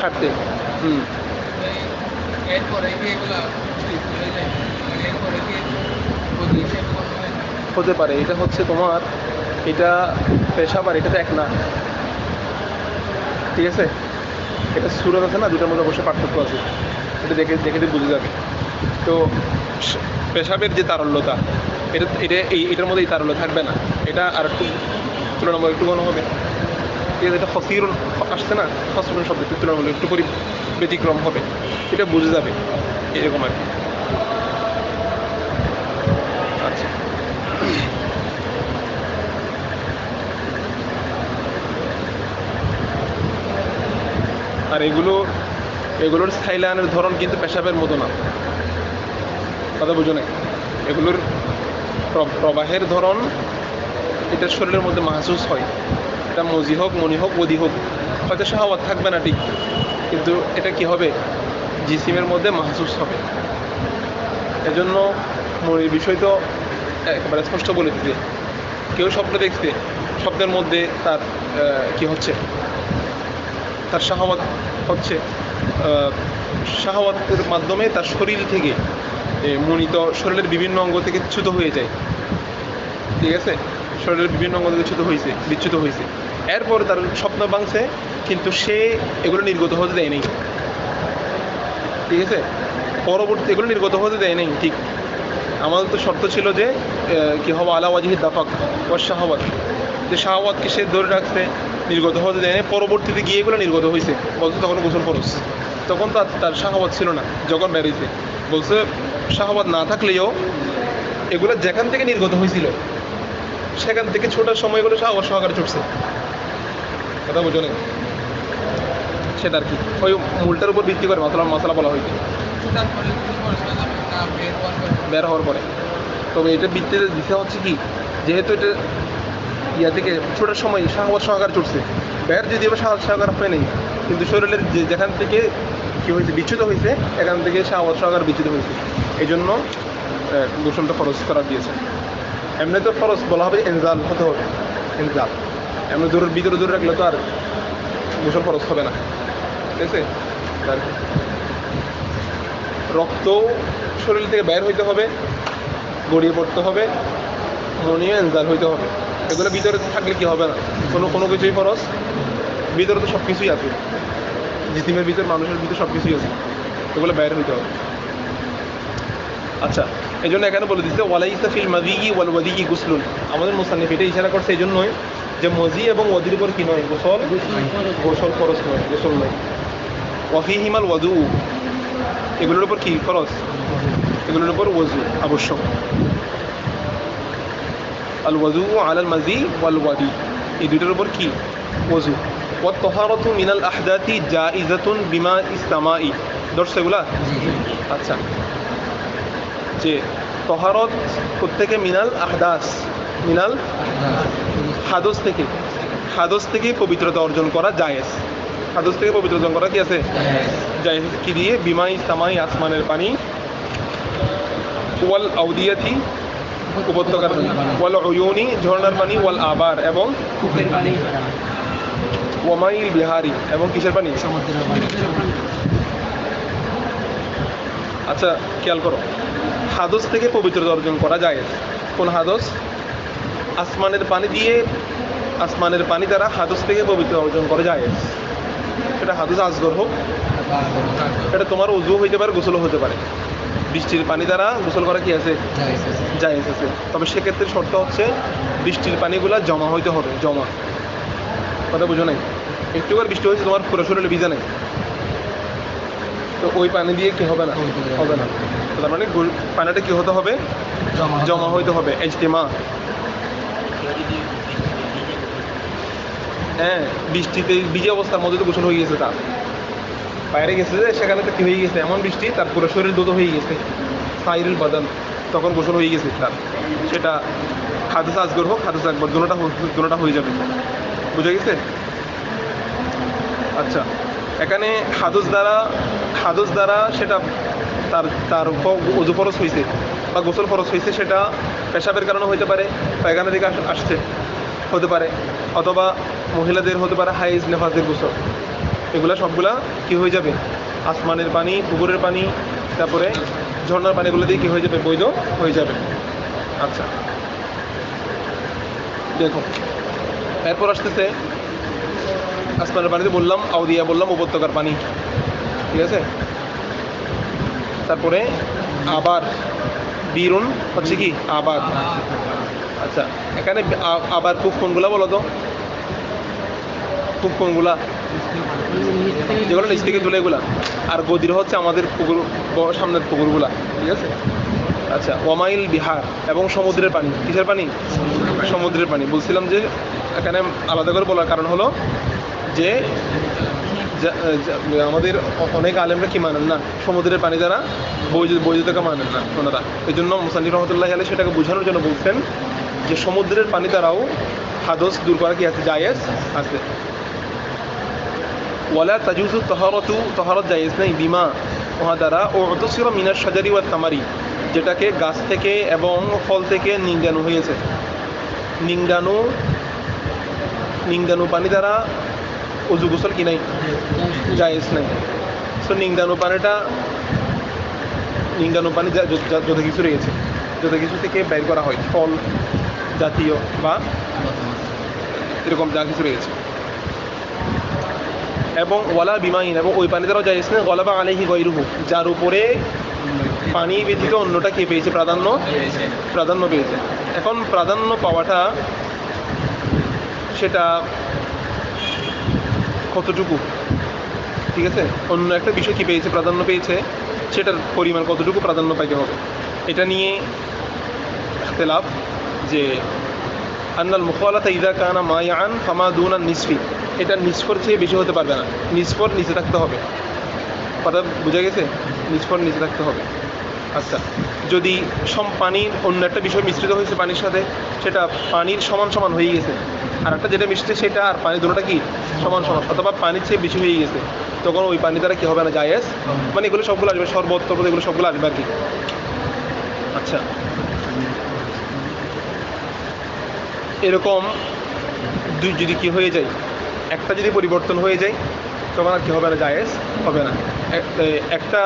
হাঁটতে, হুম, হতে পারে। এটা হচ্ছে তোমার, এটা পেশাব আর এটা তো এক না, ঠিক আছে? এটা সুরত আছে না, দুটার মধ্যে অবশ্যই পার্থক্য আছে, এটা দেখে দেখে বুঝে যাবে। তো পেশাবের যে তারল্যতা, এটা এটা এটার মধ্যে এই তারল্য থাকবে না, এটা আর একটু তুলনামূলক একটু ঘন হবে। ঠিক আছে? এটা ফসির আসছে না, ফসির শব্দ একটু তুলনামূলক একটু ব্যতিক্রম হবে, এটা বুঝে যাবে এরকম আর কি। আচ্ছা, আর এগুলোর সাইলানের ধরন কিন্তু পেশাবের মতো না, কথা বুঝো না। এগুলোর প্রবাহের ধরন এটা শরীরের মধ্যে মাহসুস হয়, এটা মজি হোক, মনি হোক, ওদি হোক, হয়তো শাহওয়াত থাকবে না ঠিক, কিন্তু এটা কি হবে, জিসিমের মধ্যে মাহসুস হবে। এজন্য মনির বিষয় তো একেবারে স্পষ্ট বলে দিতে, কেউ স্বপ্ন দেখছে, স্বপ্নের মধ্যে তার কি হচ্ছে, তার শাহওয়াত হচ্ছে, শাহওয়াতের মাধ্যমে তার শরীর থেকে মনিত শরীরের বিভিন্ন অঙ্গ থেকে চ্যুত হয়ে যায়, ঠিক আছে, শরীরের বিভিন্ন অঙ্গ থেকে বিচ্যুত হয়েছে, এরপর তার স্বপ্ন ভাঙছে, কিন্তু সে এগুলো নির্গত হতে দেয়নি, ঠিক আছে, পরবর্তী এগুলো নির্গত হতে দেয় নাই, ঠিক। আমাদের তো শর্ত ছিল যে কি হবে, আলা ওয়াজিহি দাফাক ওয়া শাহওয়াত, যে শাহওয়াতকে সে ধরে রাখছে, নির্গত হতে দেয় নাই, পরবর্তীতে গিয়ে এগুলো নির্গত হয়েছে, বলছে তখন গোসল ফরজ, তখন তার শাহওয়াত ছিল না যখন বেরিয়েছে, বলছে শাহওয়াত না থাকলেও এগুলো যেখান থেকে নির্গত হয়েছিল সেখান থেকে ছোটার সময় এগুলো শাহওয়াত সহকারে ছুটছে, কথা বুঝো না, সেটা আর কি ওই মূলটার উপর ভিত্তি করে মশলা বলা হয়েছে বের হওয়ার পরে। তবে এটা ভিত্তিতে দিতে হচ্ছে কি, যেহেতু এটা ইয়া থেকে ছোটার সময় শাহওয়াত সহকারে ছুটছে, বের যদি এবার শাহওয়াত সহকারে হয় নাই, কিন্তু শরীরের যেখান থেকে কী হয়েছে, বিচ্যুত হয়েছে, এখান থেকে শাহওয়াত সহকারে বিচ্যুত হয়েছে, এই জন্য গোসলটা ফরজ করা দিয়েছে। এমনি তো ফরজ বলা হবে এনজাল হতে হবে, এনজাল, এমনি ভিতরে দূরে রাখলে তো আর গোসল ফরজ হবে না, ঠিক আছে? রক্ত শরীর থেকে বের হইতে হবে, গড়িয়ে পড়তে হবে, মনিও এনজাল হইতে হবে, এগুলো ভিতরে থাকলে কি হবে না, কোনো কিছুই ফরজ, ভিতরে তো সব কিছুই আছে, জিসিমের ভিতর, মানুষের ভিতরে সব কিছুই আছে, এগুলো বের হইতে হবে। আচ্ছা, এই জন্য এখানে বলে দিচ্ছে ওয়ালাইসা ফিল মাযিয়ি ওয়াল ওয়াদিয়ি গুসলুন, আমাদের মুসান্নিফ এটা ইশারা করছে এই জন্যই যে মজি এবং ওয়াদির উপর কি নয়, গোসল ফরজ নয়, গোসল নয়। ওয়াফিহিমাল ওয়াদু, এগুলোর উপর কি ফরজ, এগুলোর উপর ওযু আবশ্যক। আল ওয়াজু আলাল মাজি ওয়াল ওয়াদি, এই দুইটার উপর কি ওয়াজু। ওয়া তাহারাতু মিনাল আহদাতি জাইজাতুন বিমা ইসতামাই, ধরছো এগুলা? আচ্ছা, যে তহারত প্রত্যেকে মিনাল আহদাস, মিনাল হাদস থেকে, হাদস থেকে পবিত্রতা অর্জন করা জায়েজ, হাদস থেকে পবিত্রতা অর্জন করা কি আছে জায়েজ, কি দিয়ে? বিমা ইসতামাই, আসমানের পানি, ওয়াল আউদিয়াতি, উপত্যকার পানি, ওয়াল উয়ুনি, ঝর্ণার পানি, ওয়াল আবার, এবং কূপের পানি, ওয়ামাইল বিহারি, এবং কিসের পানি? সমুদ্রের পানি। আচ্ছা খেয়াল করো, হাদস থেকে পবিত্রতা অর্জন করা যায়। কোন হাদস? আসমানের পানি দিয়ে, আসমানের পানি দ্বারা হাদস থেকে পবিত্রতা অর্জন করা যায়। সেটা হাদস আসগর হোক, এটা তোমার উযু হইতে পারে, গোসল হতে পারে। বৃষ্টির পানি দ্বারা গোসল করা কি আছে জায়েজ আছে, তবে সেক্ষেত্রে শর্ত হচ্ছে বৃষ্টির পানিগুলা জমা হইতে হবে, জমা। কথা বুঝো নাই? একটু করে বৃষ্টি হয়েছে, তোমার পুরো শরীরে ভিজা নেই, তো ওই পানি দিয়ে কি হবে না, হবে না। তার মানে পানিটা কি হতে হবে? জমা হইতে হবে, ইজতিমা। হ্যাঁ, বৃষ্টিতে ভিজে অবস্থার মধ্যে তো গোসল হয়ে গেছে, তার বাইরে গেছে যে সেখানে তো কি হয়ে গেছে, এমন বৃষ্টি তার পুরো শরীর দুধ হয়ে গেছে, সাইরুল বাদান, তখন গোসল হয়ে গেছে তার। সেটা হাদস আসগর হোক, হাদস আকবর, দুটোটা হয়ে যাবে। বুঝে গেছে? আচ্ছা, এখানে হাদস দ্বারা সেটা তার তার ওযু ফরজ হয়েছে বা গোসল ফরজ হয়েছে, সেটা পেশাবের কারণে হতে পারে, পায়খানা থেকে আসছে হতে পারে, অথবা মহিলাদের হতে পারে হাইজ নেফাজের গোসল। এগুলা সবগুলা কি হয়ে যাবে? আসমানের পানি, পুকুরের পানি, তারপরে ঝর্ণার পানিগুলো দিয়ে কি হয়ে যাবে? বৈধ হয়ে যাবে। আচ্ছা দেখো, এরপর আসতেছে আসমানের পানিতে বললাম, আউদিয়া বললাম, উপত্যকার পানি, ঠিক আছে। তারপরে আবার বীরুন হচ্ছে কি? আবার। আচ্ছা, এখানে আবার কূপ কোনগুলা বলো তো? কূপ কোনগুলা? যেগুলো নিচ থেকে তুলে এগুলা। আর গদির হচ্ছে আমাদের পুকুর, সামনের পুকুরগুলা, ঠিক আছে। আচ্ছা, ওয়ামাইল বিহার, এবং সমুদ্রের পানি। কিসের পানি? সমুদ্রের পানি। বলছিলাম যে এখানে আলাদা করে বলার কারণ হলো যে আমাদের অনেক আলেমরা কি মানেন না, সমুদ্রের পানি দ্বারা বৈধতাকে মানেন না ওনারা। এই জন্য মুসান্নিফ রহমতুল্লাহ আলাইহি সেটাকে বোঝানোর জন্য বলছেন যে সমুদ্রের পানি দ্বারাও হাদস দূর করা কি আছে? জায়েজ আছে। ওয়ালা তাজুজু তাহারাতু, তাহারাত জায়েজ নেই, বিমা ওহা দ্বারা, ও উতসিরা মিনাশ শাজারি ওয়াত তামারি, যেটাকে গাছ থেকে এবং ফল থেকে নিংড়ানো হয়েছে। নিংড়ানো পানি দ্বারা ওযু গোসল কি নাই? জায়েজ নাই। সো নিংড়ানো পানি যত কিছু রয়েছে, যত কিছু থেকে বের করা হয়, ফল জাতীয় বা এরকম যা কিছু রয়েছে। এবং ওয়ালা বিমাইন, এবং ওই পানি দ্বারাও জায়েজ নেই, গলাবা আলাইহি গায়রুহু, যার উপরে পানি ব্যতীত অন্যটা কে পেয়েছে? প্রাধান্য পেয়েছে। এখন প্রাধান্য পাওয়াটা সেটা কতটুকু, ঠিক আছে? অন্য একটা বিষয় কি পেয়েছে? প্রাধান্য পেয়েছে, সেটার পরিমাণ কতটুকু প্রাধান্য পাইতে হবে, এটা নিয়ে ইখতিলাফ। যে আন্নাল মুখালাতা ইযা কানা মায়ান ফামা দুনা নিসফি, এটা নিসফর চেয়ে বেশি হতে পারবে না, নিসফর নিচে থাকতে হবে। কথা বোঝা গেছে? নিসফর নিচে থাকতে হবে। আচ্ছা, যদি পানির অন্য একটা বিষয় মিশ্রিত হয়েছে পানির সাথে, সেটা পানির সমান সমান হয়ে গেছে, আর একটা যেটা মিশছে সেটা আর পানি দুটোটা কি সমান সমান, অথবা পানির চেয়ে বেশি হয়ে গেছে, তখন ওই পানি দ্বারা কি হবে না? জায়েজ। মানে এগুলো সবগুলো আসবে, শরবত টরবত এগুলো সবগুলো আসবে আর কি। আচ্ছা, এরকম যদি কি হয়ে যায়, একটা যদি পরিবর্তন হয়ে যায়, তখন আর কি হবে না? জায়েজ হবে না। একটা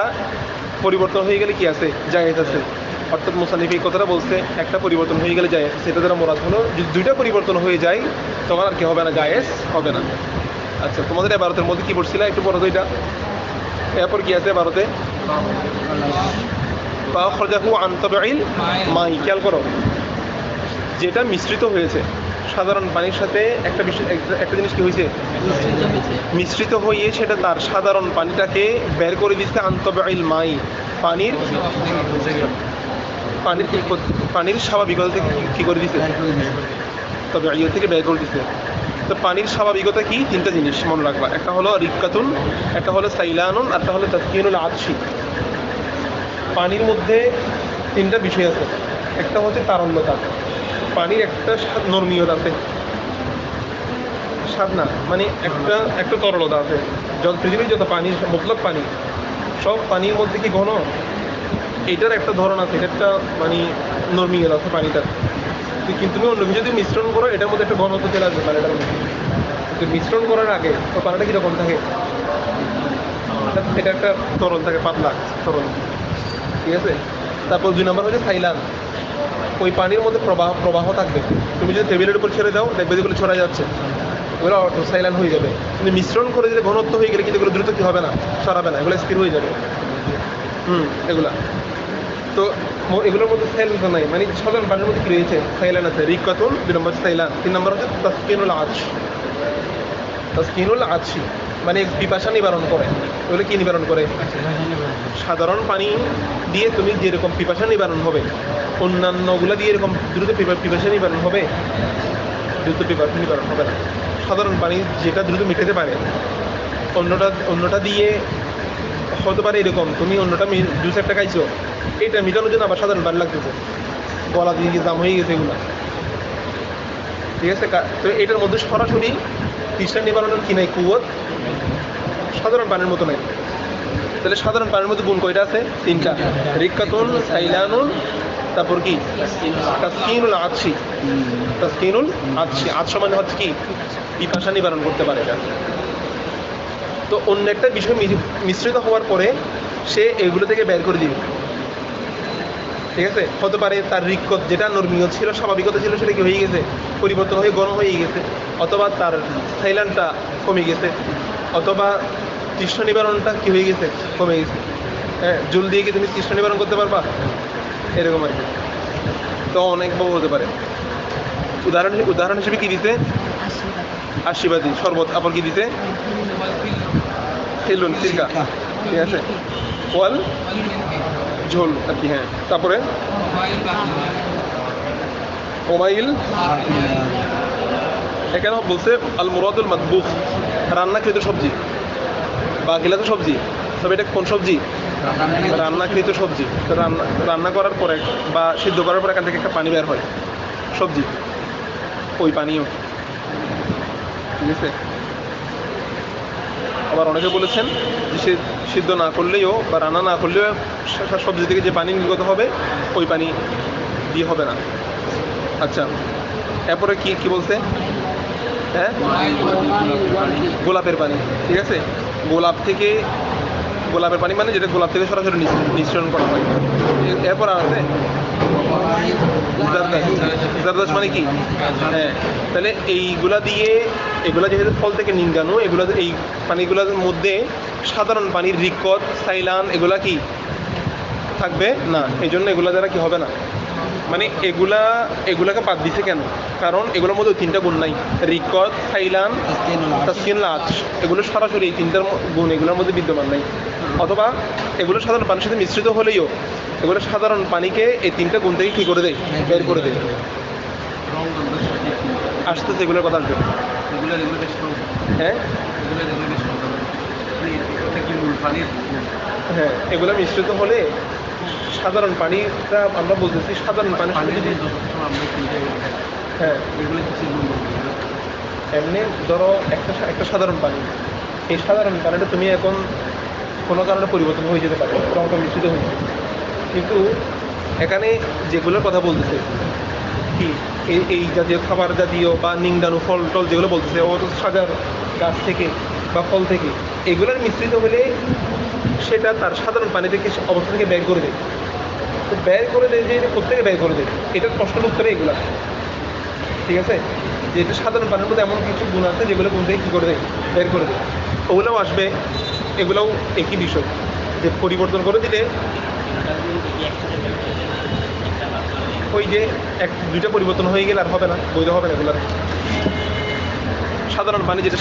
পরিবর্তন হয়ে গেলে কি আছে? জায়েজ আছে। অর্থাৎ মুসান্নিফ এই কথাটা বলছে, একটা পরিবর্তন হয়ে গেলে জায়েজ, সেটা দ্বারা মোরাদ হলো যদি দুইটা পরিবর্তন হয়ে যায়, তখন আর কি হবে না? জায়েজ হবে না। আচ্ছা, তোমাদের ভারতের মধ্যে কি পড়ছিল একটু বড় তো এটা? এরপর কি আছে ভারতে? ফাখরাজাহু আন তাবঈল মাই, খেয়াল করো, যেটা মিশ্রিত হয়েছে সাধারণ পানির সাথে, একটা জিনিস কি হয়েছে? মিশ্রিত হয়ে সেটা তার সাধারণ পানিটাকে বের করে দিচ্ছে আন তাবঈল মাই, পানির পানির পানির স্বাভাবিকতা থেকে কী করে দিছে, তবে ইয়ে থেকে ব্যয় করে দিছে। তো পানির স্বাভাবিকতা কি, তিনটা জিনিস মনে রাখবা, একটা হলো রিক্কাতুন, একটা হলো সাইলানুন, আর একটা হলো তাসকিনুল আতশি। পানির মধ্যে তিনটা বিষয় আছে, একটা হচ্ছে তারল্যতা, পানির একটা নর্মীয়তা আছে, স্বাদ না মানে একটা একটা তরলতা আছে। পৃথিবীর যত পানি মতলব পানি, সব পানির মধ্যে কি ঘন, এটার একটা ধরন আছে, এটা একটা মানে নর্মীয়তা আছে পানিটার। কিন্তু তুমি অন্য কিছু যদি মিশ্রণ করো, এটার মধ্যে একটা ঘনত্ব চলে আসবে পানিটার মধ্যে। মিশ্রণ করার আগে তো পানিটা কীরকম থাকে, এটা একটা তরল থাকে, পাতলা তরল, ঠিক আছে। তারপর 2 নম্বর হচ্ছে সাইলান, ওই পানির মধ্যে প্রবাহ থাকবে। তুমি যদি টেবিলের উপর ছেড়ে দাও, দেখবে যেগুলো ছড়া যাচ্ছে, ওগুলো অটো সাইলান হয়ে যাবে। কিন্তু মিশ্রণ করে দিলে ঘনত্ব হয়ে গেলে কিন্তু এগুলো দ্রুত কী হবে না, ছড়াবে না, এগুলো স্থির হয়ে যাবে। এগুলা তো এগুলোর মধ্যে সাইলান নাই, মানে সাধারণ পানির মধ্যে কী রয়েছে, সাইলান আছে, রিক্কাতুন, 2 নম্বর সাইলান, 3 নম্বর হচ্ছে তাসকিনুল আতশ। তাসকিনুল আতশি মানে পিপাসা নিবারণ করে। এগুলো কি নিবারণ করে, সাধারণ পানি দিয়ে তুমি যেরকম পিপাসা নিবারণ হবে, অন্যান্যগুলো দিয়ে এরকম দ্রুত পিপাসা নিবারণ হবে, দ্রুত পিপাসা নিবারণ হবে না। সাধারণ পানি যেটা দ্রুত মিটাতে পারে, অন্যটা দিয়ে হতে পারে এরকম, তুমি অন্যটা জুস একটা খাইছো, এটা মিটানোর জন্য আবার সাধারণ পানি লাগতেছে, গলা দিয়ে দাম হয়ে গেছে এগুলো, ঠিক আছে। তো এটার মধ্যে সরাসরি তৃষ্ণা নিবারণের কি নাই, কুয়ত সাধারণ পানির মতো নাই। তাহলে সাধারণ পানির মধ্যে গুণ কয়টা আছে, 3টা, রিক্কাতুন, সাইলানুন, তারপর কি তাসকিনুল আতশি। তাসকিনুল আতশি, আতশ মানে হচ্ছে কি, পিপাসা নিবারণ করতে পারে এটা। তো অন্য একটা বিষয় মিশ্রিত হওয়ার পরে সে এগুলো থেকে বের করে দিবে, ঠিক আছে। হতে পারে তার রিক্কত যেটা নর্মীয় ছিল, স্বাভাবিকতা ছিল, সেটা কি হয়ে গেছে, পরিবর্তন হয়ে ঘন হয়ে গেছে, অথবা তার সাইলানটা কমে গেছে, অথবা তৃষ্ণা নিবারণটা কি হয়ে গেছে, কমে গেছে। হ্যাঁ, জল দিয়ে কি তুমি তৃষ্ণা নিবারণ করতে পারবা, এরকম আর কি। তো অনেকভাবে হতে পারে। উদাহরণ হিসেবে কি দিতে, আশীর্বাদী শরবত, আবার কি দিতে, খেলুন সিরকা, ঠিক আছে, ওয়াল ঝোল আর কি। হ্যাঁ, তারপরে ওমাইল, এখানে বলছে আল মুরাদুল মাতবুখ, রান্নাকৃত সবজি, বাকিলা তো সবজি, তবে এটা কোন সবজি, রান্নাকৃত সবজি। তো রান্না করার পরে বা সিদ্ধ করার পরে এখান থেকে একটা পানি বের হয়, সবজি, ওই পানিও, ঠিক আছে। আবার অনেকে বলেছেন যে সে সিদ্ধ না করলেও বা রান্না না করলেও সবজি থেকে যে পানি নির্গত হবে, ওই পানি দিয়ে হবে না। আচ্ছা, এরপরে কি কি বলছে, হ্যাঁ, গোলাপের পানি, ঠিক আছে। গোলাপের পানি মানে যেটা গোলাপ থেকে সরাসরি নিঃসরণ করা হয়। এরপর আছে জারদাস মানে কি, হ্যাঁ। তাহলে এগুলা যেহেতু ফল থেকে নির্গানো, এগুলো এই পানিগুলোর মধ্যে সাধারণ পানির রিক্কত, সাইলান এগুলা কি থাকবে না, এই জন্য এগুলা দ্বারা কি হবে না, মানে এগুলাকে বাদ দিছে কেন, কারণ এগুলোর মধ্যে 3টা গুণ নাই, রিক্কত, সাইলান, তাসকিনুল আতশ, এগুলো সরাসরি এই 3টার গুণ এগুলোর মধ্যে বিদ্যমান নাই। অথবা এগুলো সাধারণ পানির সাথে মিশ্রিত হলেও এগুলো সাধারণ পানিকে এই 3টা গুণ থেকে কী করে দেয়, বের করে দেয়। আসতেছে এগুলোর কথা আসবে, হ্যাঁ হ্যাঁ, এগুলো মিশ্রিত হলে সাধারণ পানিটা আমরা বলতেছি, সাধারণ পানি, হ্যাঁ এমনি ধরো একটা সাধারণ পানি, এই সাধারণ পানিটা তুমি এখন কোনো কারণে পরিবর্তন হয়ে যেতে পারে, রঙটা মিশ্রিত হয়ে যাবে, কিন্তু এখানে যেগুলোর কথা বলতেছে কি, এই জাতীয় খাবার জাতীয় বা নিংডানু ফল টল যেগুলো বলতেছে, ও সাজার গাছ থেকে বা ফল থেকে, এগুলোর মিশ্রিত হলে সেটা তার সাধারণ পানি থেকে অবস্থা থেকে বের করে দেয়। তো বের করে দেয় যে প্রত্যেকে বের করে দেয়, এটার প্রশ্নের উত্তরে এগুলা, ঠিক আছে। যে এটা সাধারণ পানির মধ্যে এমন কিছু গুণ আছে যেগুলো গুণ থেকে কী করে দেয়, বের করে দেয়, ওগুলোও আসবে। এগুলোও একই বিষয়, যে পরিবর্তন করে দিলে ওই যে 1-2টা পরিবর্তন হয়ে গেলে আর হবে না, বৈধ হবে না এগুলো। সাধারণ পানি যেটা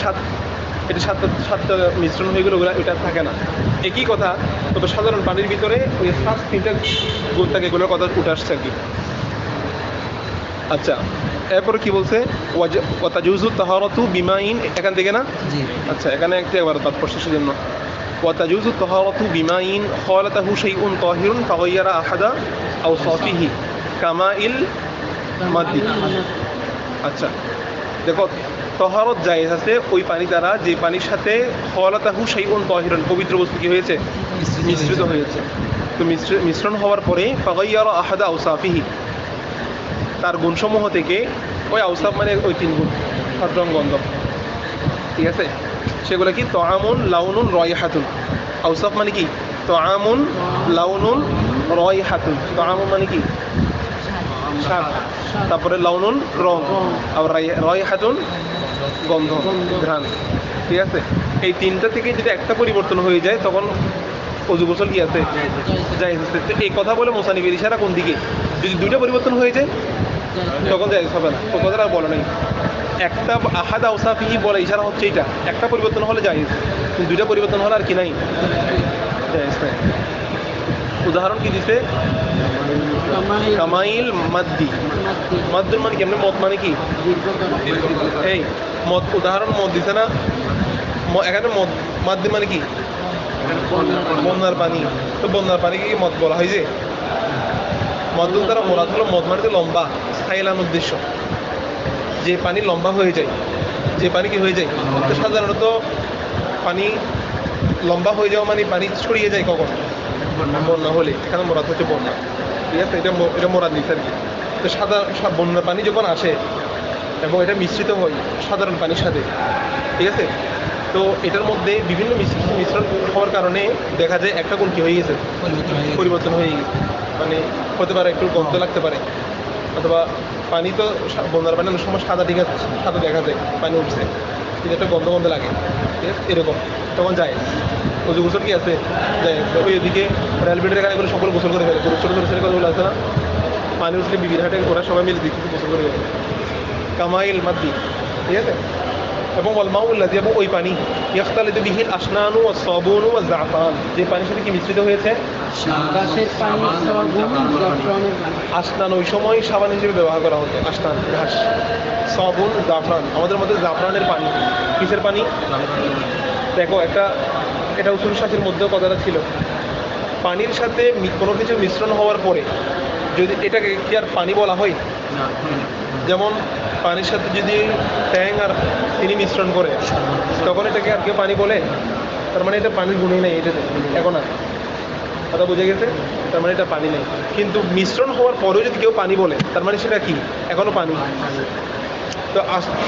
এটা সাতটা সাতটা মিশ্রণ হয়ে গেলে ওগুলো এটা থাকে না। একই কথা, তবে সাধারণ পানির ভিতরে ওই ফার্স্ট তিনটা গুণ থাকে, এগুলোর কথা উঠে আসছে আর কি। আচ্ছা, এরপরে কি বলছে, ওয়াতাজুজু তাহারাতু বিমাইন, এখান থেকে না? জি। আচ্ছা, এখানে একটা একবার তাৎপর্য জন্য ওয়াতাজুজু তাহারাতু বিমাইন খালাতাহু শাইউন তাহিরুন ফাগায়্যারা আহাদা আওসাফিহি কামাইল মাদ্দি। আচ্ছা দেখো, তহারত জায়েজ আছে ওই পানি দ্বারা যে পানির সাথে খালাতাহু শাইউন তাহিরুন, পবিত্র বস্তু কি হয়েছে? মিশ্রিত হয়েছে। তো মিশ্রণ হওয়ার পরে ফাগায়্যারা আহাদা আওসাফিহি, তার গুণসমূহ থেকে, ওই আউসাফ মানে ওই তিন গুণ, সাত রং গন্ধ, ঠিক আছে? সেগুলো কি? তআমুন লাউনুন রায়হাতুন। আউসাফ মানে কি? তআমুন লাউনুন রায়হাতুন। তআমুন মানে কি? স্বাদ, তারপরে লাউনুন রং, আর রায়হাতুন গন্ধ, ঘ্রাণ, ঠিক আছে? এই তিনটা থেকে যদি একটা পরিবর্তন হয়ে যায় তখন অজু গোসল কি আছে? জায়েজ আছে। তো এই কথা বলে মুসানিফের ইশারা কোন দিকে? যদি দুইটা পরিবর্তন হয়ে যায় তখন জায়েজ হবে না। তো কথাটা আর বলা নেই। একটা আহাদ আওসাফিহি বলে ইশারা হচ্ছে এইটা, একটা পরিবর্তন হলে জায়েজ, কিন্তু দুইটা পরিবর্তন হলে আর কি নাই, জায়েজ নাই। উদাহরণ কি দিছে? কামাইল মাদ্দি। মাদ্দুর মানে কি? এমনি মদ মানে কি? এই মদ, উদাহরণ মদ দিছে না? এখানে মদ মাদ্দি মানে কি? বন্যার পানি। তো বন্যার পানিকে কি মদ বলা হয়? যে মদ্দুর দ্বারা মোরাদ হলো, মদ মানে লম্বা, স্থায়ী উদ্দেশ্য, যে পানি লম্বা হয়ে যায়, যে পানি কি হয়ে যায়। তো সাধারণত পানি লম্বা হয়ে যাওয়া মানে পানি ছড়িয়ে যায় কখন? বন্যা হলে। এখানে মোরাদ হচ্ছে বন্যা, ঠিক আছে? এটা মোরাদ নিচ্ছে আর কি। তো বন্যার পানি যখন আসে এবং এটা মিশ্রিত হয় সাধারণ পানির সাথে, ঠিক আছে? তো এটার মধ্যে বিভিন্ন মিশ্রণ হওয়ার কারণে দেখা যায় একটা গুণ কি হয়ে গেছে? পরিবর্তন হয়ে গেছে। মানে হতে পারে একটু গন্ধ লাগতে পারে, অথবা পানি তো বন্যার পানি অনেক সময় সাদা, ঠিক আছে, সাদা দেখা যায়, পানি উঠছে কিন্তু একটা গন্ধ গন্ধ লাগে, ঠিক আছে? এরকম তখন যায় অজু গোসল কি আছে? যায়। ওই ওদিকে রেলবেটের এখানে সকলে গোসল করে ফেলে, ছোটো ছোটো ছেলেগুলো আছে না, পানি উঠলে বিবির হাটে ওরা সবাই মিলে দিচ্ছে গোসল করে ফেলে, কামাইল মাদ্দি, ঠিক আছে? এবং ওয়ালমাউল্লাযী, এবং ওই পানি ইয়াখতালিতু বিহিল আসনানু ওয়াস সাবুনু ওয়াজ জাফরান, যে পানির সাথে কি মিশ্রিত হয়েছে? আসনান ওই সময় সাবান হিসেবে ব্যবহার করা হতো। আসনান ঘাস, সাবুন জাফরান, আমাদের মধ্যে জাফরানের পানি। কিসের পানি? দেখো এটা উসুল শাকের মধ্যেও কথাটা ছিল, পানির সাথে কোনো কিছু মিশ্রণ হওয়ার পরে যদি এটাকে কি আর পানি বলা হয়? যেমন পানির সাথে যদি ট্যাং আর চিনি মিশ্রণ করে তখন এটাকে আর কেউ পানি বলে? তার মানে এটা পানির গুণই নেই এটাতে এখন আর। কথা বুঝে গেছে? তার মানে এটা পানি নেই। কিন্তু মিশ্রণ হওয়ার পরেও যদি কেউ পানি বলে তার মানে সেটা কি? এখনো পানি। তো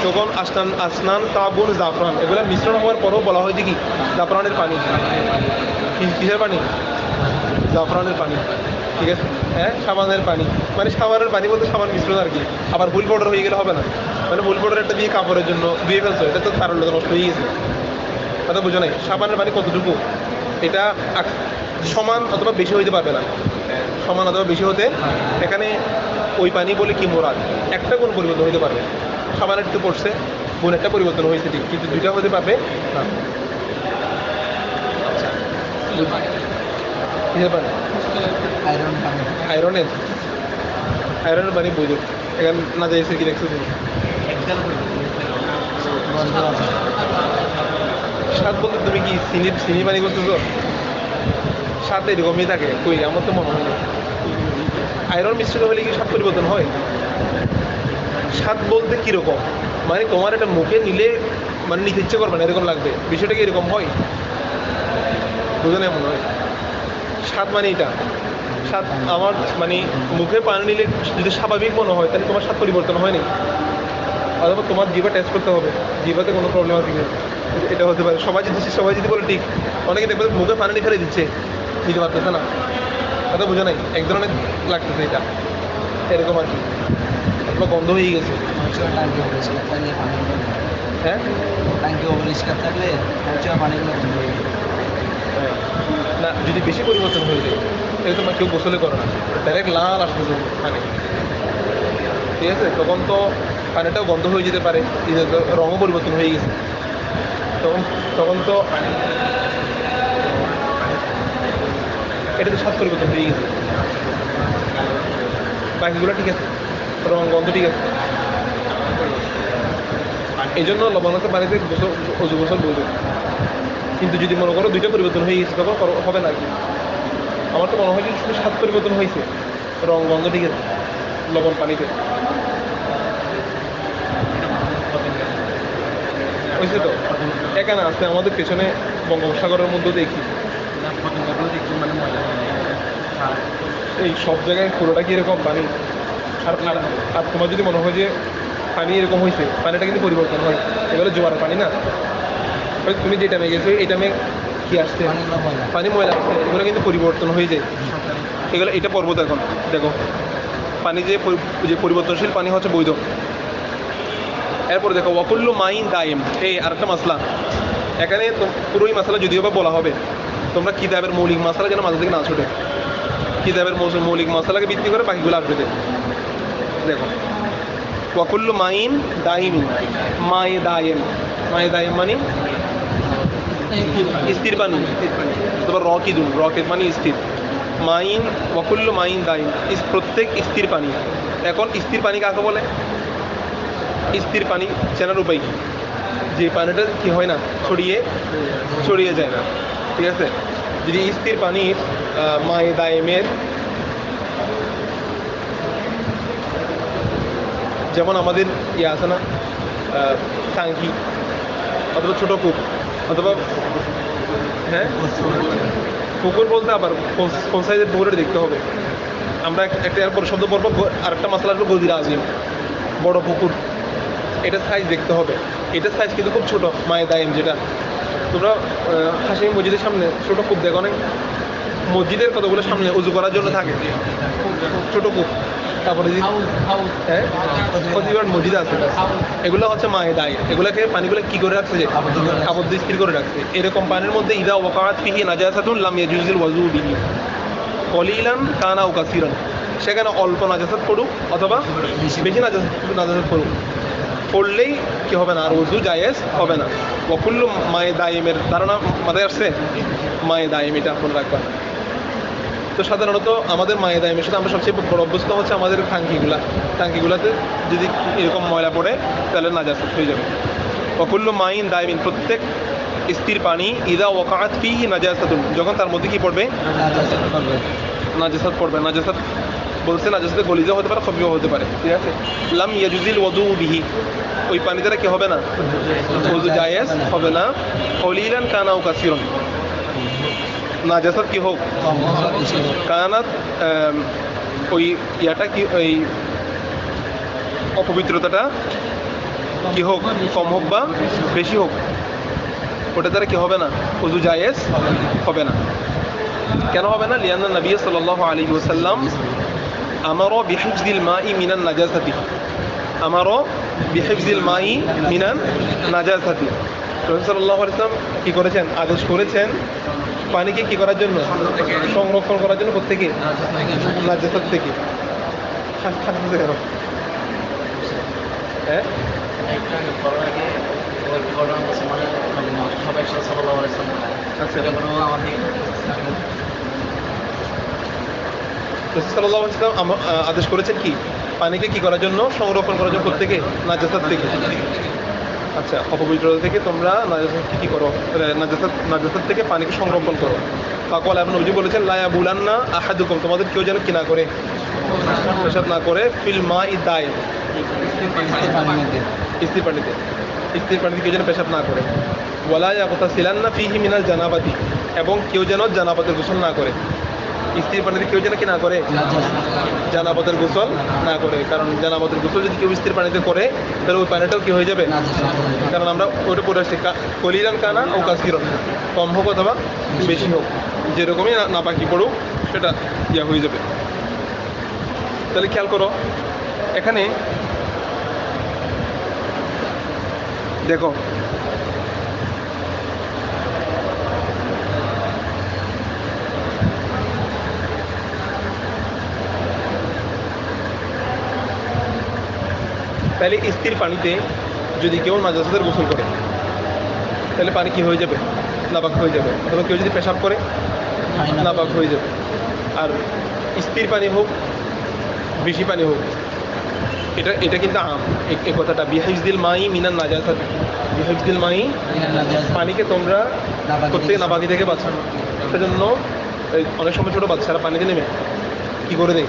তখন আসনান তাবুন জাফরান, এগুলো মিশ্রণ হওয়ার পরেও বলা হয় যে কি? জাফরানের পানি। কিসের পানি? জাফরানের পানি, ঠিক আছে? হ্যাঁ, সাবানের পানি, মানে সাবানের পানি বলতে সাবান মিশ্রণ আর কি। আবার হুইল পাউডার হয়ে গেলে হবে না, মানে হুইল পাউডার একটা দিয়ে কাপড়ের জন্য ধুয়ে ফেলছো, এটা তো কারণ নষ্ট হয়ে গেছে। কথা বুঝো নাই? সাবানের পানি কতটুকু? এটা সমান অথবা বেশি হইতে পারবে না, সমান অথবা বেশি হতে এখানে ওই পানি বলে কি মোরাদ? একটা গুণ পরিবর্তন হইতে পারবে। সাবানের একটু পড়ছে, গুণ একটা পরিবর্তন হয়েছে ঠিক, কিন্তু দুইটা হতে পারবে না। কিসের পানি? আয়রনের পানি বুঝো। এখানে না যাইছে কি দেখছো তুমি? স্বাদ বলতে তুমি কি চিনি পানি করতেছো? স্বাদ এরকমই থাকে, কই আমার তো মনে হয় না। আয়রন মিশ্রিত হলে কি স্বাদ পরিবর্তন হয়? স্বাদ বলতে কিরকম? মানে তোমার এটা মুখে নিলে মানে নিতে ইচ্ছে করবে না, এরকম লাগবে, বিষয়টা কি এরকম হয়? বুঝো না? মনে হয় স্বাদ মানে এটা স্বাদ আমার মানে মুখে পানি নিলে যদি স্বাভাবিক মনে হয় তাহলে তোমার স্বাদ পরিবর্তন হয়নি, অথবা তোমার জিভা টেস্ট করতে হবে, জিভাতে কোনো প্রবলেম আছে কিনা, এটা হতে পারে। সবাই যদি বলে ঠিক, অনেকে দেখবে মুখে পানি ফেলে দিচ্ছে, দিতে পারতেছে না। কথা বুঝো নাই? এক ধরনের লাগতেছে এটা, এরকম আর কি, অথবা গন্ধ হয়ে গেছে। হ্যাঁ, না যদি বেশি পরিবর্তন হয়ে যায় তাহলে তোমার কেউ গোসলে করো না, ডাইরেক্ট লাল আসতেছে পানি, ঠিক আছে? তখন তো পানিটাও গন্ধ হয়ে যেতে পারে, রঙও পরিবর্তন হয়ে গেছে। তখন তখন তো এটা তো স্বাদ পরিবর্তন হয়ে গেছে, বাকিগুলো ঠিক আছে, রং গন্ধ ঠিক আছে। এই জন্য লবণাক্ত পানিতে অজু গোসল বৈধ। কিন্তু যদি মনে করো দুইটা পরিবর্তন হয়ে গেছে তখন হবে না কি? আমার তো মনে হয় যে শুধু স্বাদ পরিবর্তন হয়েছে, রং গন্ধ ঠিক আছে লবণ পানিতে হয়েছে। তো এখানে আছে আমাদের পেছনে বঙ্গোপসাগরের মধ্যে দেখি এই সব জায়গায় পুরোটা কি এরকম পানি। আর আর তোমার যদি মনে হয় যে পানি এরকম হয়েছে, পানিটা কিন্তু পরিবর্তন হয়, এগুলো জোয়ার পানি না। তুমি যে টাইমে গেছো এই টাইমে কি আসছে, পানি ময়লা আসছে, এগুলো কিন্তু পরিবর্তন হয়ে যায় এগুলো। এটা পর্বত এখন দেখো পানি যে পরিবর্তনশীল পানি হচ্ছে বৈধ। এরপরে দেখো ওয়াকুল্লু মাইন দাইম, এই আরেকটা মাসলা এখানে পুরোই মাসলা যদিও বা বলা হবে, তোমরা কিতাবের মৌলিক মাসলা যেন মাথা থেকে না ছোটে, কিতাবের মৌলিক মশলাকে ভিত্তি করে বাকিগুলো আসবে। দেখো ওয়াকুল্লু মাইন দাইম, মায়ে দায়েম, মায়ে দায়েম মানে স্থির পানি, অথবা রকিদুন, রকেট মানে স্থির। মাইন ওয়াকুল্লু মাইন দাইম, প্রত্যেক স্থির পানি। এখন স্থির পানি কাকে বলে? স্থির পানি চেনার উপায় কি? যে পানিটা কি হয় না, ছড়িয়ে যায় না, ঠিক আছে। যদি স্থির পানির মায়ে দায়েমের, যেমন আমাদের ইয়ে আছে না ট্যাঙ্কি অথবা ছোটো কূপ অথবা হ্যাঁ পুকুর বলতে আবার কোন সাইজের পুকুরে দেখতে হবে। আমরা একটা এরপর শব্দ পড়বো, আরেকটা মশলা আসবে গদিরা আজিম, বড় পুকুর, এটার সাইজ দেখতে হবে। এটার সাইজ কিন্তু খুব ছোটো, মায়ে দায়েম যেটা। তোমরা হাসিম মসজিদের সামনে ছোটো কূপ দেখো না, মসজিদের কতগুলো সামনে উজু করার জন্য থাকে ছোটো কূপ। তারপরে হ্যাঁ প্রতিবার মসজিদ আছে, এগুলো হচ্ছে মায়ে দায়। এগুলোকে পানিগুলো কি করে রাখছে, যে আবদ্ধ স্থির করে রাখছে। এরকম পানির মধ্যে ইদা ওয়াকাত ফিহি নাজাসাতুন লাম ইয়াজুজুল ওয়াজু বিহি কলিলান কানা আও কাসিরান, সেখানে অল্প নাজাসাত পড়ুক অথবা বেশি নাজাসাত পড়ুক, পড়লেই কি হবে না, আর ওযু জায়েজ হবে না। ওয়াকুল্লু মায়ে দায়েমের ধারণা মাথায় আসছে, মায়ে দায়েম এটা মনে রাখবা। তো সাধারণত আমাদের মায়ে দায়েমের সাথে আমরা সবচেয়ে বড় অভ্যস্ত হচ্ছে আমাদের টাঙ্কিগুলাতে যদি এরকম ময়লা পড়ে তাহলে নাজাসাত হয়ে যাবে। ওয়াকুল্লু মাইন দায়েমিন, প্রত্যেক স্থির পানি ইদা ওয়াকাত ফিহি নাজাসাতুন, যখন তার মধ্যে কি পড়বে, নাজাসাত পড়বে। নাজাসাত বলছে নাজাসাতে গলিজা হতে পারে, খফিফ হতে পারে, ঠিক আছে। লাম ইয়াজুজিল ওযু বিহি, ওই পানি দ্বারা কি হবে না, ওযু জায়েজ হবে না। কলিলান কানা আও কাসিরান, নাজাসাত কি হোক, কানাত ওই ইয়াটা কি, ওই অপবিত্রতাটা কি হোক, কম হোক বা বেশি হোক, ওটা দ্বারা কি হবে না, ওযু জায়েজ হবে না। কেন হবে না? লিআন্না নবী সাল্লাল্লাহু আলাইহি ওয়াসাল্লাম আমারা বিহিফজিল মাই মিনান নাজাসাতি, আমারা বিহিফজিল মাই মিনান নাজাসাতি। রাসূল সাল্লাল্লাহু আলাইহি ওয়াসাল্লাম কি করেছেন, আদেশ করেছেন পানিকে কি করার জন্য, সংরক্ষণ করার জন্য, প্রত্যেকে নাজাসাত থেকে। থাকতেছে কেন? হ্যাঁ আচ্ছা, রাসূল সাল্লাল্লাহু আলাইহি ওয়াসাল্লাম আদেশ করেছেন কি, পানিকে কি করার জন্য, সংরক্ষণ করার জন্য, প্রত্যেকে নাজাসাত থেকে। আচ্ছা, অপবিত্রতা থেকে তোমরা নাজাসাত কি করো, নাজাসাত থেকে পানিকে সংরক্ষণ করো। ফাকাল ইবনে নবী বলেছেন লা ইয়াবুলান্না আহাদুকুম, তোমাদের কেউ যেন কি না করে, পেশাব না করে, ফিল মাই দাইম, স্থির পানিতে কেউ যেন পেশাব না করে। ওয়ালা ইয়াগতাসিলান্না ফিহি মিনাল জানাবাতি, এবং কেউ যেন জানাবাতের গোসল না করে। স্থির পানিতে কেউ যেন কি না করে, জানাবাতের গোসল না করে। কারণ জানাবাতের গোসল যদি কেউ স্থির পানিতে করে তাহলে ওই পানিটাও কি হয়ে যাবে, কারণ আমরা ওটা পড়ে আসছি কলিলান কানা ও কাসিরান, কম হোক অথবা বেশি হোক, যেরকমই না বাকি পড়ুক সেটা ইয়া হয়ে যাবে। তাহলে খেয়াল করো এখানে দেখো, তাহলে স্থির পানিতে যদি কেউ নাজাসাতের গোসল করে, তাহলে পানি কি হয়ে যাবে? নাপাক হয়ে যাবে। অথবা কেউ যদি পেশাব করে নাপাক হয়ে যাবে। আর স্থির পানি হোক, বেশি পানি হোক, এটা কিন্তু এই কথাটা বিহাইজদিল মাই মিনান নাজাসাত, বিহাইজদিল মাই, পানিকে তোমরা প্রত্যেক নাপাকি থেকে বাঁচানো। সেজন্য অনেক সময় ছোটো বাচ্চারা পানিতে নেমে কী করে দেয়?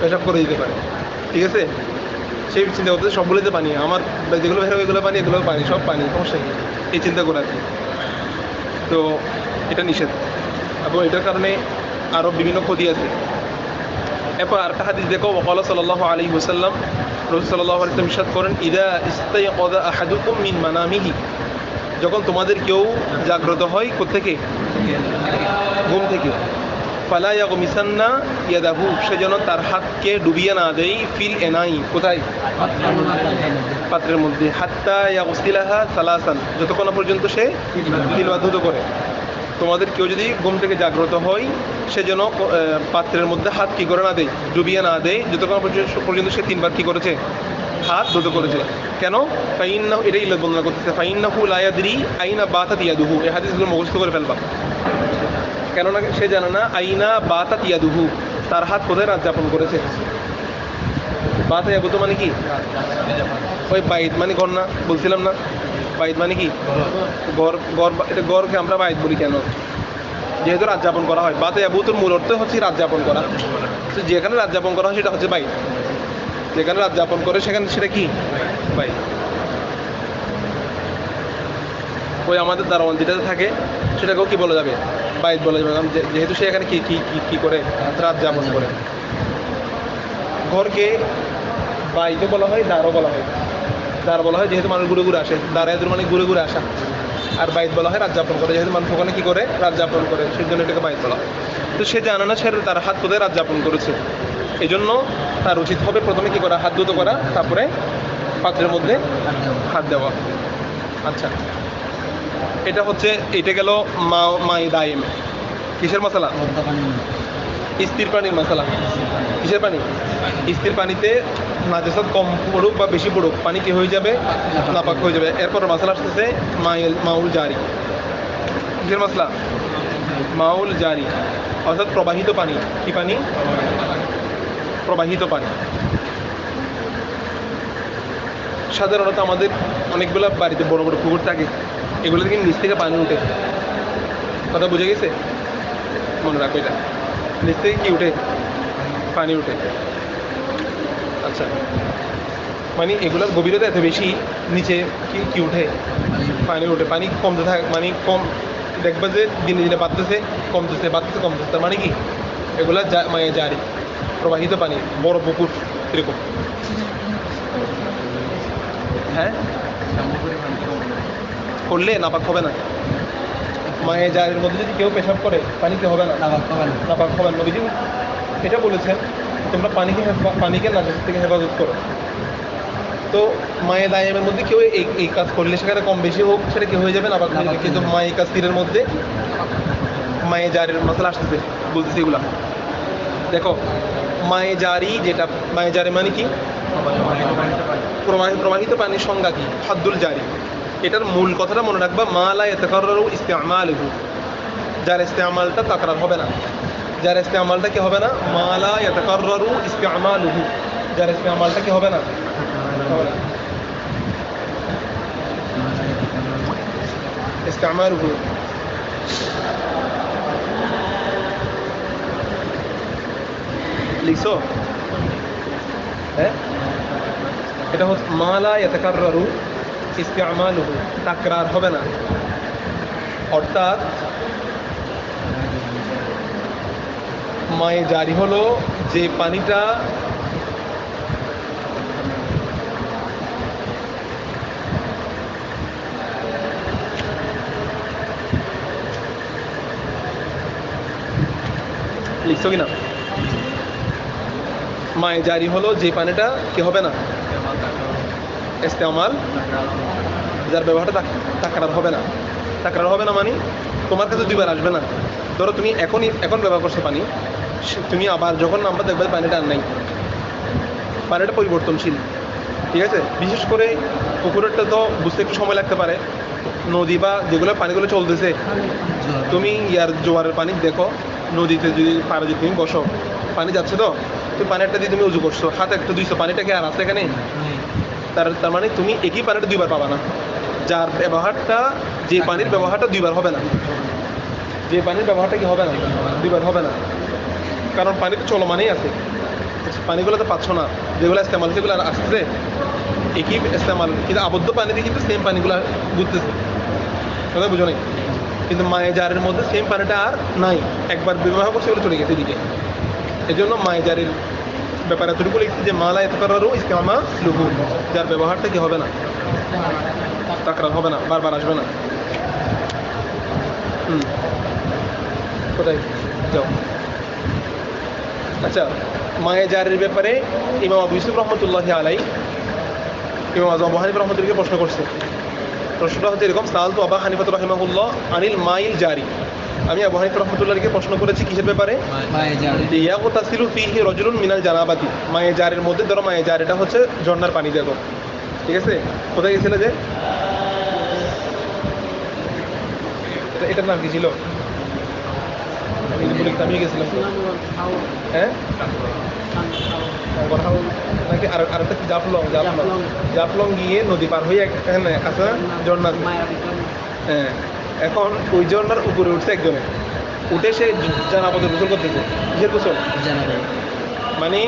পেশাব করে দিতে পারে। ঠিক আছে, সেই চিন্তা করতে সবগুলোতে পানি, আমার যেগুলো বের এগুলো পানি, এগুলো পানি, সব পানি, সমস্যা নেই, এই চিন্তা করে আর কি। তো এটা নিষেধ, এবং এটার কারণে আরও বিভিন্ন ক্ষতি আছে। এরপর আরেকটা হাদিস দেখো, ওয়াকাল সাল্লাল্লাহু আলাইহি ওয়াসাল্লাম, রাসূল সাল্লাল্লাহু আলাইহি ওয়াসাল্লাম ইরশাদ করেন, ইযা ইস্তাইকাযা আহাদুকুম মিন মানামিহি, যখন তোমাদের কেউ জাগ্রত হয় কোত্থেকে? ঘুম থেকে। ফালা ইয়াগমিসান্না ইয়াদাহু, সে যেন তার হাতকে ডুবিয়ে না দেয়, ফিল এনাই, কোথায়? পাত্রের মধ্যে। হাত্তা ইয়াগসিলাহা সালাসান, যতক্ষণ না পর্যন্ত সে তিনবার ধুত করে। তোমাদের কেউ যদি ঘুম থেকে জাগ্রত হয়, সে যেন পাত্রের মধ্যে হাত কী করে না দেয়? ডুবিয়ে না দেয়, যতক্ষণ পর্যন্ত সে তিনবার কী করেছে? হাত ধুত করেছে। কেন? ফাইন্নাহু, এটাই ইল্লাত বর্ণনা করতেছে, ফাইন্নাহু লা ইয়াদরি আইনা বাতাত ইয়াদুহু, এই হাদিসগুলো মুখস্থ করে ফেলবা। কেননা সে জানে না আইনা বাতাত ইয়াদুহু, তার হাত কোথায় রাত যাপন করেছে। বাতা ইয়াবুতু মানে কি? ওই বাইত মানে ঘর না, বলছিলাম না? বাইত মানে কি? ঘর। ঘর, এটা ঘরকে আমরা বাইত বলি কেন? যেহেতু রাত যাপন করা হয়। বাতা ইয়াবুতুর মূল অর্থ হচ্ছে রাত যাপন করা। তো যেখানে রাত যাপন করা হয় সেটা হচ্ছে বাইত। যেখানে রাত যাপন করে সেখানে সেটা কি? বাইত। ওই আমাদের দারোয়ান যেটাতে থাকে সেটাকেও কি বলা যাবে? বাইত বলা যাবে, কারণ যেহেতু সে এখানে কি করে? রাত যাপন করে। ঘরকে বাইতও বলা হয়, দ্বারও বলা হয়। দ্বার বলা হয় যেহেতু মানুষ ঘুরে ঘুরে আসে, দ্বারের মানে ঘুরে ঘুরে আসা। আর বাইত বলা হয় রাত যাপন করে, যেহেতু মানুষ ওখানে কী করে? রাত যাপন করে, সেই জন্য এটাকে বাইত বলা হয়। তো সে জানে না সে তার হাত কোথায় রাত যাপন করেছে, এই জন্য তার উচিত হবে প্রথমে কী করা? হাত ধুত করা, তারপরে পাত্রের মধ্যে হাত দেওয়া। আচ্ছা, এটা হচ্ছে, এটা গেল মাই দাইম। কিসের মশলা? স্থির পানির মশলা। কিসের পানি? স্থির পানিতে নাজাসাত কম পড়ুক বা বেশি পড়ুক, পানি কি হয়ে যাবে? নাপাক হয়ে যাবে। এরপর মশলা আসতেছে মাউল জারি। কিসের মশলা? মাউল জারি, অর্থাৎ প্রবাহিত পানি। কি পানি? প্রবাহিত পানি। সাধারণত আমাদের অনেকগুলো বাড়িতে বড় বড় পুকুর থাকে, এগুলো থেকে নিচ থেকে পানি উঠে। কথা বুঝে গেছে? মনে রাখো এটা, নিচ থেকে কি উঠে? পানি উঠে। আচ্ছা, মানে এগুলোর গভীরতা এত বেশি, নিচে কি উঠে? পানি উঠে। পানি কমতে থাকে, মানে কম, দেখবে যে দিনে দিনে বাড়তেছে, কমতেছে, বাড়তেছে, কমতেছে। তার মানে কি? এগুলা মানে জারি, প্রবাহিত পানি, বড় পুকুর এরকম। হ্যাঁ, করলে নাপাক হবে না। মায়ে জারির মধ্যে যদি কেউ পেশাব করে, পানিতে হবে না, নাপাক হবে না। নবীজি এটা বলেছেন, তোমরা পানিকে নাজাস থেকে হেফাজত করো। তো মায়ে দায়েমের মধ্যে কেউ এই কাজ করলে সেখানে কম বেশি হোক, সেটা কি হয়ে যাবে? নাপাক হয়ে যাবে। কিন্তু মায়ে কাসিরের মধ্যে মায়ে জারির মশলা আসতেছে, বলতেছে এগুলা। দেখো, মায়ে জারি, যেটা মায়ে জারি মানে কি? প্রবাহিত পানির সংজ্ঞা কি? হাদ্দুল জারি। এটার মূল কথাটা মনে রাখবা, মা লা ইয়াতাকাররারু ইস্তেমালুহু, যার ইস্তেমালটা তাকরার হবে না। যার ইস্তেমালটা কি হবে না? মা লা ইয়াতাকাররারু ইস্তেমালুহু, যার ইস্তেমালটা কি হবে না? হবে না। ইস্তেমালুহু, লিখছো? হ্যাঁ, এটা হচ্ছে মা লা ইয়াতাকাররারু ইস্তেমালুহু, তাকরার হবে না। অর্থাৎ মায়ে জারি হলো যে পানিটা লিখছো কিনা? মায়ে জারি হলো যে পানিটা কি হবে না? ইস্তেমাল, যার ব্যবহারটা তাকরার হবে না। তাকরার হবে না মানে তোমার কাছে দুইবার আসবে না। ধরো তুমি এখন ব্যবহার করছো পানি, তুমি আবার যখন নামবা দেখবে পানিটা আর নাই, পানিটা পরিবর্তনশীল। ঠিক আছে, বিশেষ করে পুকুরেরটা তো বুঝতে একটু সময় লাগতে পারে, নদী বা যেগুলো পানিগুলো চলতেছে, তুমি ইয়ার জোয়ারের পানি দেখো, নদীতে যদি পারে যদি তুমি বসো, পানি যাচ্ছে তো, তুমি পানিটা দিয়ে তুমি উজু করছো, হাত একটা ধুইছো, পানিটা কি আর আছে এখানে? তার মানে তুমি একই পানিটা দুইবার পাবা না। যার ব্যবহারটা, যে পানির ব্যবহারটা দুইবার হবে না, যে পানির ব্যবহারটা কি হবে না, দুইবার হবে না, কারণ পানি তো চলমানেই আছে, পানিগুলো তো পাচ্ছ না, যেগুলো ইস্তেমাল সেগুলো আসছে একই ইস্তেমাল, কিন্তু আবদ্ধ পানিতে কিন্তু সেম পানিগুলো ঘুরতেছে, কথা বুঝো নাই? কিন্তু মায়ে জারের মধ্যে সেম পানিটা আর নাই, একবার ব্যবহার করছে ওগুলো চলে গেছে এদিকে। এই জন্য মায়ে জারের ব্যাপারে এতটুকু লিখছি যে মালা এত করারও ইস্তেমা লুহু, যার ব্যবহারটা কি হবে না, তাকরার হবে না, বারবার আসবে না। কোথায় যাও? আচ্ছা, মায়ে জারের ব্যাপারে ইমাম আবু ইউসুফ রহমতুল্লাহ আলাই ইমাম আজম আবু হানিফা রহমতুল্লাহকে প্রশ্ন করছে। প্রশ্নটা হচ্ছে এরকম, সালতু আবু হানিফা রাহিমাহুল্লাহ আনিল মাইল জারি। আমি আবু হানিফা রহমতুল্লাহকে প্রশ্ন করেছি কিসের ব্যাপারে? ইয়াগতাসিলু ফীহি রাজুলুন মিনাল জানাবাতি। মায়ে জারের মধ্যে, ধরো মায়ে জার এটা হচ্ছে ঝর্ণার পানি, দেখো ঠিক আছে, কোথায় গেছিলে যে এটার নাম কি ছিল? আমি গেছিলাম তো, হ্যাঁ নাকি আরেকটা জাফলং গিয়ে নদী পার হয়ে এখানে আছে না ঝর্ণা, হ্যাঁ। এখন ওই ঝর্ণার উপরে উঠছে একজনে, উঠে সে জানাবতে গোসল করতেছে। কিসের গোসল? মানে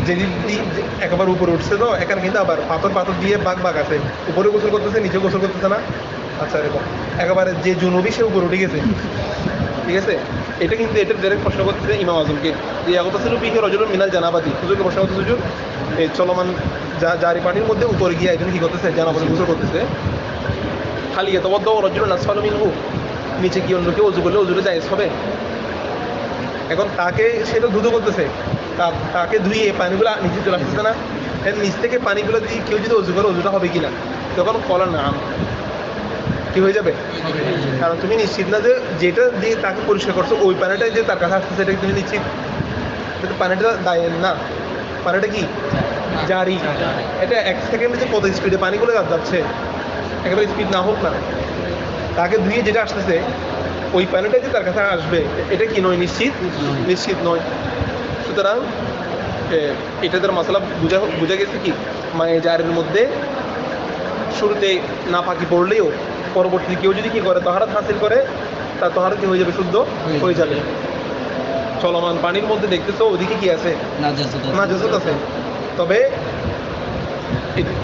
যেদিক একেবারে উপরে উঠছে তো, এখানে কিন্তু আবার পাথর পাথর দিয়ে বাঘ আছে, উপরে গোসল করতেছে, নিচে গোসল করতেছে না। আচ্ছা, এরকম একেবারে যে জুনুবি সে উপরে উঠে গেছে, ঠিক আছে। এটা কিন্তু এটা ডাইরেক্ট প্রশ্ন করতেছে ইমাম আজমকে, যে আগতাসিলু ফীহি রাজুলুন মিনাল জানাবাতি। হুজুরকে প্রশ্ন করতেছে, হুজুর এই চলমান জারি পানির মধ্যে উপরে গিয়ে একজন কি করতেছে, জানাবাতে গোসল করতেছে, খালি ইয়াতাওয়াদ্দাউ রাজুলুন আসফালু মিনহু, নিচে কি অন্য কেউ উজু করলে উজুরে জায়েজ হবে? এখন তাকে সে তো ধুতো করতেছে, তাকে ধুয়ে পানিগুলো নিচে চলে আসতেছে না, এর নিচ থেকে পানিগুলো দিয়ে কেউ যদি উজু করে উজুটা হবে কিনা? তখন কলা না কি হয়ে যাবে, কারণ তুমি নিশ্চিত না যে যেটা দিয়ে তাকে পরিষ্কার করছো ওই পানিটাই যে তার কাছে আসতেছে, এটা তুমি নিশ্চিত? পানিটা দায়ের না, পানিটা কি জারি, এটা এক সেকেন্ডে যে কত স্পিডে পানিগুলো যাচ্ছে, একেবারে স্পিড না হোক না, তাকে ধুয়ে যেটা আসতেছে ওই পানিটা যে তার কাছে আসবে, এটা কি নয়, নিশ্চিত নয়। সুতরাং এটা তার মশলা বোঝা গেছে কি, মায়ে জারের মধ্যে শুরুতে নাপাকি পড়লেও পরবর্তী কেউ যদি কি করে তাহারাত হাসিল করে, তার তাহারাত কি হয়ে যাবে, শুদ্ধ হয়ে যাবে। চলমান পানির মধ্যে দেখতেছো ওদিকে কি আছে, নাজাসাত আছে, তবে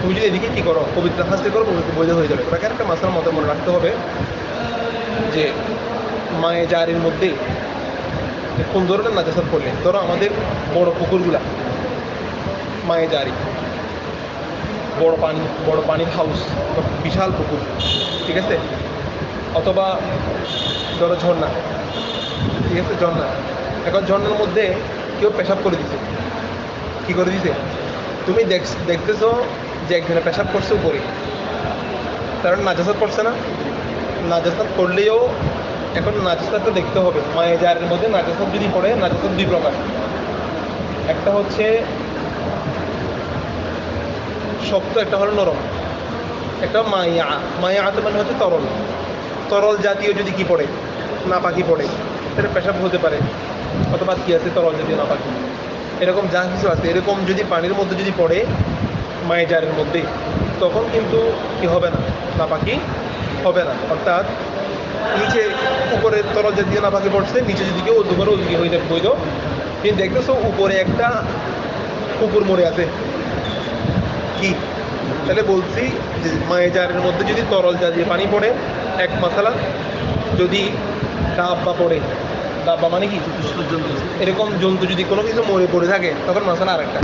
তুমি যদি এদিকে কি করো, পবিত্র হাসিল করো, বৈধ হয়ে যাবে। তাকে একটা মাসার মতো মনে রাখতে হবে যে মায়ে জারের মধ্যে কোন ধরনের নাজাসাত পড়লে, ধরো আমাদের বড় পুকুরগুলা মায়ে জারি, বড় পানির হাউস, বিশাল পুকুর, ঠিক আছে, অথবা ধরো ঝর্ণা, ঠিক আছে, ঝর্ণা। এখন ঝর্ণার মধ্যে কেউ পেশাব করে দিছে, কি করে দিছে, তুমি দেখতেছো যে একজনে পেশাব করছে উপরে, কারণ নাজাসাত পড়ছে না, নাজাসাত পড়লেও এখন নাজাসাতটা দেখতে হবে। মায়ে জারের মধ্যে নাজাসাত যদি পড়ে, নাজাসাত দুই প্রকার, একটা হচ্ছে শক্ত, একটা হলো নরম, একটা মায়াতে মানে হচ্ছে তরল জাতীয় যদি কি পড়ে, নাপাকি পড়ে, সেটা পেশাব হতে পারে, অথবা কি আছে তরল জাতীয় নাপাকি, এরকম যা কিছু আছে, এরকম যদি পানির মধ্যে যদি পড়ে মায়ে জারের মধ্যে, তখন কিন্তু কি হবে না, নাপাকি হবে না। অর্থাৎ নিচে উপরে তরল জাতীয় নাপাকি পড়ছে, নিচে যদি কেউ উজু করে উজু হয়ে যাবে বৈধ। কিন্তু দেখতেছো উপরে একটা কুকুর মরে আছে, কি তাহলে বলছি যে মায়ে জারের মধ্যে যদি তরল জাতীয় পানি পড়ে এক মাসালা, যদি ডাব্বা পড়ে, ডাব্বা মানে কি এরকম জন্তু যদি কোনো কিছু মরে পড়ে থাকে, তখন মাসালা আরেকটা।